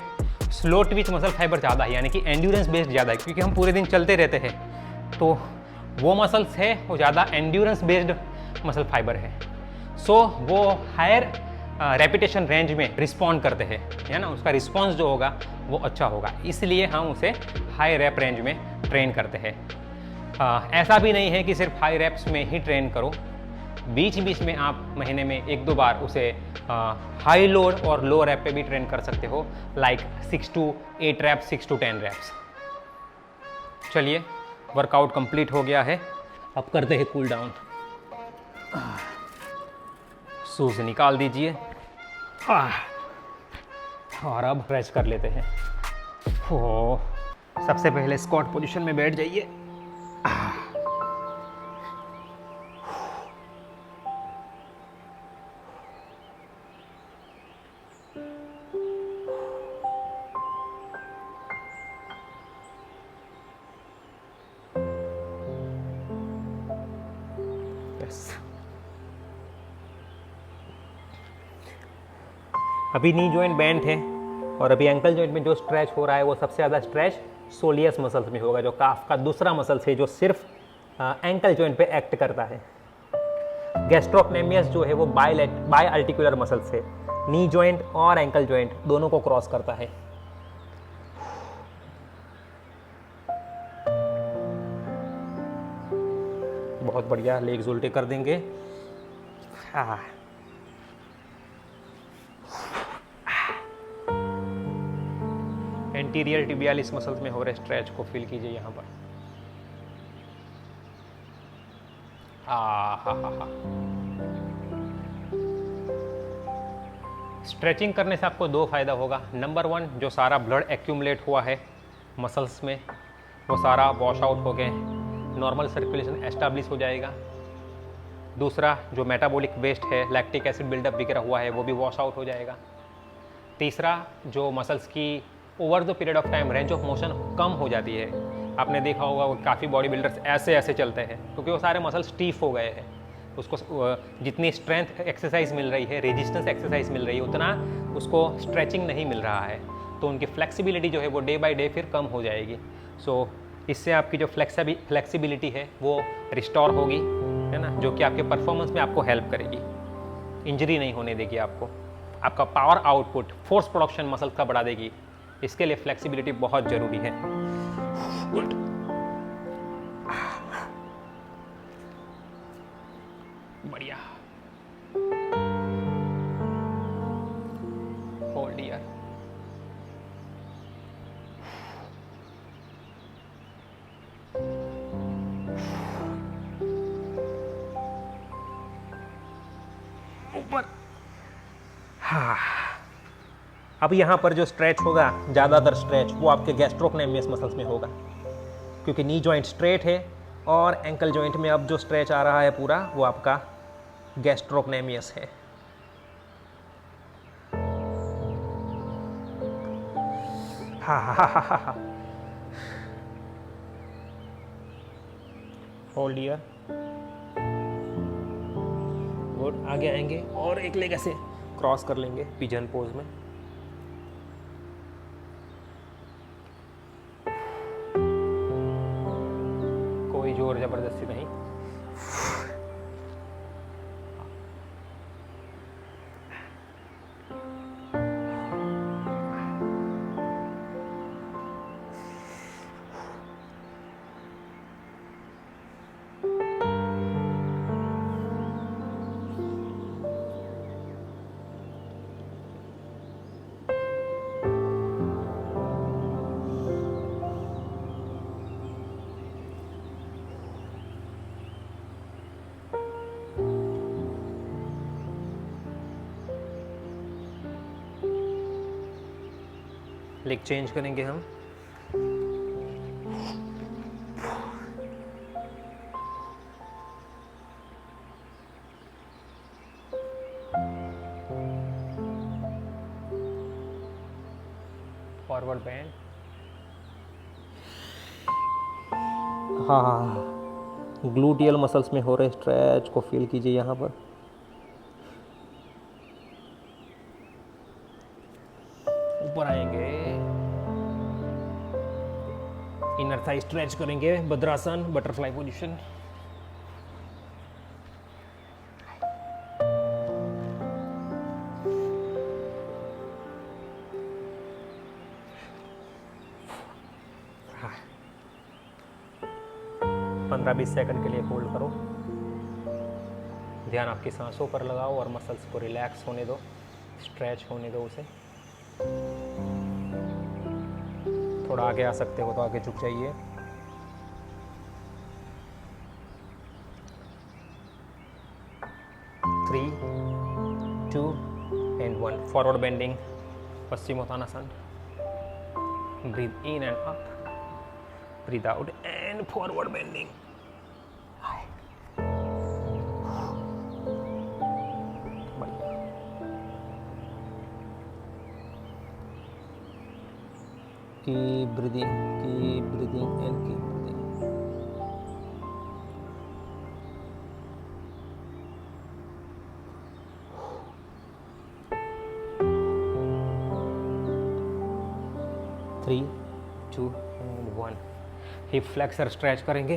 S1: स्लो ट्विच मसल फाइबर ज़्यादा है, यानी कि एंड्योरेंस बेस्ड ज़्यादा है, क्योंकि हम पूरे दिन चलते रहते हैं। तो वो मसल्स है वो ज़्यादा एंड्योरेंस बेस्ड मसल फाइबर है। सो वो हायर रेपिटेशन रेंज में रिस्पॉन्ड करते हैं, है ना। उसका रिस्पॉन्स जो होगा वो अच्छा होगा, इसलिए हम उसे हाई रैप रेंज में ट्रेन करते हैं। ऐसा भी नहीं है कि सिर्फ हाई रैप्स में ही ट्रेन करो, बीच बीच में आप महीने में 1-2 बार उसे हाई लोड और लो रैप पे भी ट्रेन कर सकते हो, like 6 to 8 reps, 6 to 10 reps. चलिए, वर्कआउट कंप्लीट हो गया है, अब करते हैं कूल डाउन। शूज निकाल दीजिए और अब स्ट्रेच कर लेते हैं। हो, सबसे पहले स्क्वाट पोजीशन में बैठ जाइए। अभी नी जॉइंट बेंट है और अभी एंकल जॉइंट में जो स्ट्रेच हो रहा है वो सबसे ज़्यादा स्ट्रेच सोलियस मसल्स में होगा, जो काफ का दूसरा मसल्स है जो सिर्फ एंकल जॉइंट पे एक्ट करता है। गैस्ट्रोक्नेमियस जो है वो बाय आर्टिकुलर मसल्स है, नी जॉइंट और एंकल जॉइंट दोनों को क्रॉस करता है। बहुत बढ़िया, लेग्स उल्टे कर देंगे। एंटीरियर टिबियालिस मसल्स में हो रहे स्ट्रेच को फील कीजिए यहाँ पर। स्ट्रेचिंग करने से आपको 2 फायदा होगा। नंबर 1, जो सारा ब्लड एक्यूमुलेट हुआ है मसल्स में वो सारा वॉश आउट हो गए, नॉर्मल सर्कुलेशन एस्टैब्लिश हो जाएगा। दूसरा, जो मेटाबॉलिक वेस्ट है, लैक्टिक एसिड बिल्डअप वगैरह हुआ है वो भी वॉश आउट हो जाएगा। तीसरा, जो मसल्स की over the period of time range of motion कम हो जाती है। आपने देखा होगा वो काफ़ी बॉडी बिल्डर्स ऐसे ऐसे चलते हैं क्योंकि वो सारे मसल स्टीफ हो गए हैं। उसको जितनी स्ट्रेंथ एक्सरसाइज मिल रही है, रेजिस्टेंस एक्सरसाइज मिल रही है, उतना उसको स्ट्रेचिंग नहीं मिल रहा है, तो उनकी फ्लेक्सिबिलिटी जो है वो डे बाय डे फिर कम हो जाएगी। सो इससे आपकी जो फ्लेक्सिबिलिटी है वो रिस्टोर होगी, है ना, जो कि आपके परफॉर्मेंस में आपको हेल्प करेगी, इंजरी नहीं होने देगी आपको, आपका power output, force production muscles का बढ़ा देगी। इसके लिए फ्लेक्सिबिलिटी बहुत ज़रूरी है। बढ़िया, होल्ड हियर। ऊपर। हाँ, अब यहाँ पर जो स्ट्रेच होगा, ज़्यादातर स्ट्रेच वो आपके गैस्ट्रोक्नेमियस मसल्स में होगा, क्योंकि नी जॉइंट स्ट्रेट है, और एंकल जॉइंट में अब जो स्ट्रेच आ रहा है पूरा वो आपका गैस्ट्रोक्नेमियस है। हा हा हा हा हा। Hold here. गुड। आगे आएंगे और एक लेग ऐसे क्रॉस कर लेंगे पिजन पोज में। कोई जोर जबरदस्ती नहीं। लेग चेंज करेंगे हम। Forward bend. हाँ, ग्लूटियल मसल्स में हो रहे स्ट्रेच को फील कीजिए यहाँ पर। ऊपर आएंगे, इनर थाई स्ट्रेच करेंगे, भद्रासन, बटरफ्लाई पोजीशन। हाँ, 15-20 सेकंड के लिए होल्ड करो। ध्यान आपकी सांसों पर लगाओ और मसल्स को रिलैक्स होने दो, स्ट्रेच होने दो उसे। थोड़ा आगे आ सकते हो तो आगे झुक जाइए। Three, 2 and 1। Forward bending, paschimottanasana. Breathe in and up, breathe out and forward bending. Keep breathing and keep breathing. Three, 2 and 1। Hip flexor stretch करेंगे।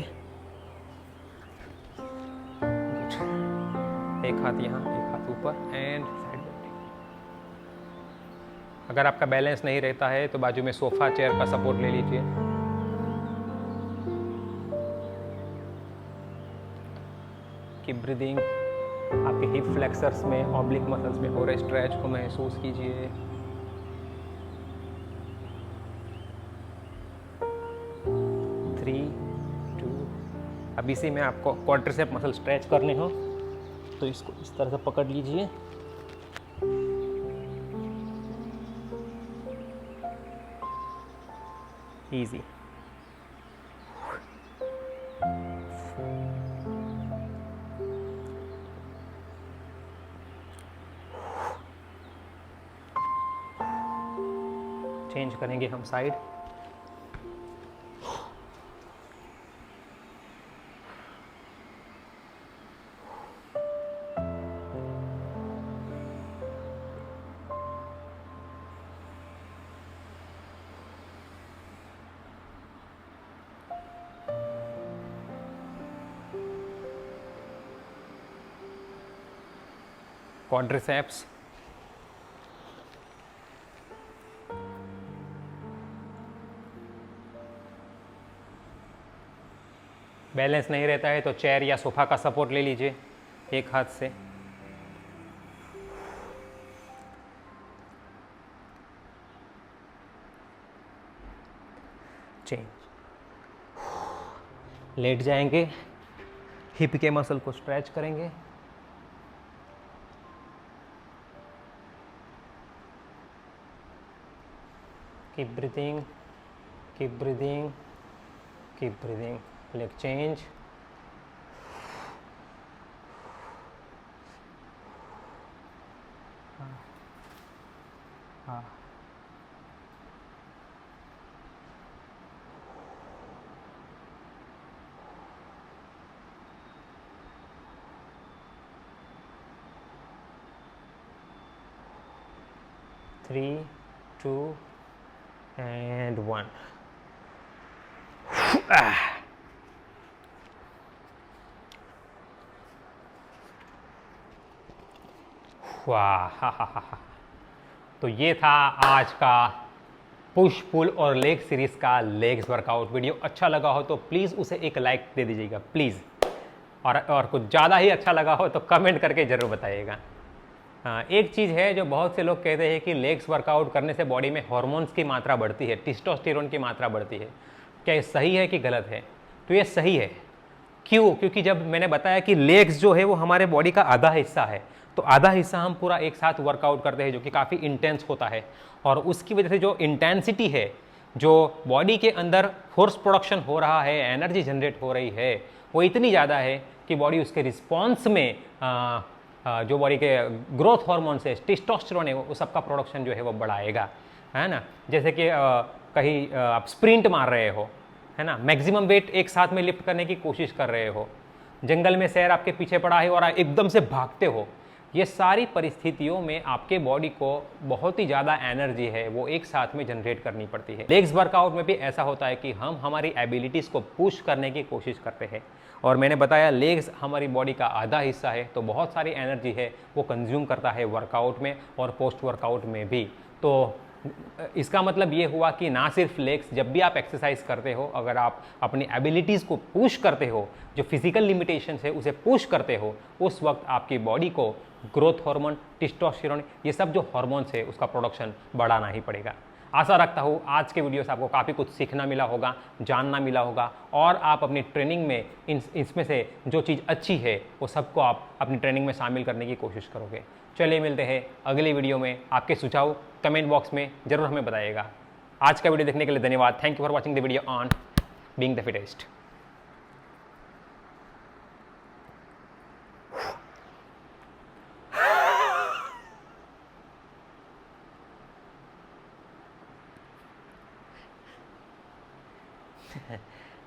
S1: एक हाथ यहाँ, एक हाथ ऊपर एंड साइड बेंडिंग। अगर आपका बैलेंस नहीं रहता है तो बाजू में सोफा चेयर का सपोर्ट ले लीजिए। Keep breathing. आपके हिप फ्लेक्सर्स में, ऑब्लिक मसल्स में हो रहे स्ट्रेच को महसूस कीजिए। थ्री, 2। अब इसी में आपको क्वाड्रिसेप मसल स्ट्रेच करने हो तो इसको इस तरह से पकड़ लीजिए। इजी। चेंज करेंगे हम साइड। क्वाड्रिसेप्स, बैलेंस नहीं रहता है तो चेयर या सोफा का सपोर्ट ले लीजिए एक हाथ से। चेंज। लेट जाएंगे, हिप के मसल को स्ट्रेच करेंगे। Keep breathing, keep breathing, keep breathing. Leg change. 3, 2 and 1. वाह, तो ये था आज का पुश पुल और लेग सीरीज का लेग्स वर्कआउट। वीडियो अच्छा लगा हो तो प्लीज़ उसे एक लाइक दे दीजिएगा प्लीज़, और कुछ ज़्यादा ही अच्छा लगा हो तो कमेंट करके ज़रूर बताइएगा। एक चीज़ है जो बहुत से लोग कहते हैं कि लेग्स वर्कआउट करने से बॉडी में हार्मोन्स की मात्रा बढ़ती है, टेस्टोस्टेरोन की मात्रा बढ़ती है। क्या ये सही है कि गलत है? तो ये सही है। क्यों? क्योंकि जब मैंने बताया कि लेग्स जो है वो हमारे बॉडी का आधा हिस्सा है, तो आधा हिस्सा हम पूरा एक साथ वर्कआउट करते हैं जो कि काफ़ी इंटेंस होता है, और उसकी वजह से जो इंटेंसिटी है, जो बॉडी के अंदर फोर्स प्रोडक्शन हो रहा है, एनर्जी जनरेट हो रही है, वो इतनी ज़्यादा है कि बॉडी उसके रिस्पॉन्स में जो बॉडी के ग्रोथ हार्मोन्स है, टेस्टोस्टेरोन है, वो सबका प्रोडक्शन जो है वो बढ़ाएगा, है ना। जैसे कि कहीं आप स्प्रिंट मार रहे हो, है ना, मैक्सिमम वेट एक साथ में लिफ्ट करने की कोशिश कर रहे हो, जंगल में शेर आपके पीछे पड़ा है और आप एकदम से भागते हो, ये सारी परिस्थितियों में आपके बॉडी को बहुत ही ज़्यादा एनर्जी है वो एक साथ में जनरेट करनी पड़ती है। लेग्स वर्कआउट में भी ऐसा होता है कि हम हमारी एबिलिटीज़ को पुश करने की कोशिश करते हैं, और मैंने बताया लेग्स हमारी बॉडी का आधा हिस्सा है, तो बहुत सारी एनर्जी है वो कंज्यूम करता है वर्कआउट में और पोस्ट वर्कआउट में भी। तो इसका मतलब ये हुआ कि ना सिर्फ लेग्स, जब भी आप एक्सरसाइज करते हो, अगर आप अपनी एबिलिटीज़ को पुश करते हो, जो फिजिकल लिमिटेशंस है उसे पुश करते हो, उस वक्त आपकी बॉडी को ग्रोथ हार्मोन, टेस्टोस्टेरोन, ये सब जो हार्मोन्स है उसका प्रोडक्शन बढ़ाना ही पड़ेगा। आशा रखता हूँ आज के वीडियो से आपको काफ़ी कुछ सीखना मिला होगा, जानना मिला होगा, और आप अपनी ट्रेनिंग में इसमें से जो चीज़ अच्छी है वो सबको आप अपनी ट्रेनिंग में शामिल करने की कोशिश करोगे। चलिए मिलते हैं अगली वीडियो में। आपके सुझाव कमेंट बॉक्स में ज़रूर हमें बताइएगा। आज का वीडियो देखने के लिए धन्यवाद। Thank you for watching the video on being the fittest.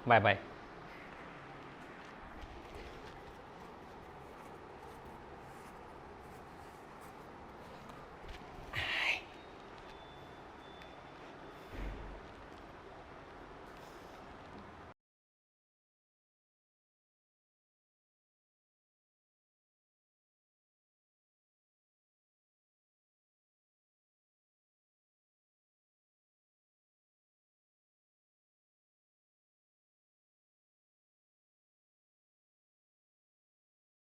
S1: Bye bye.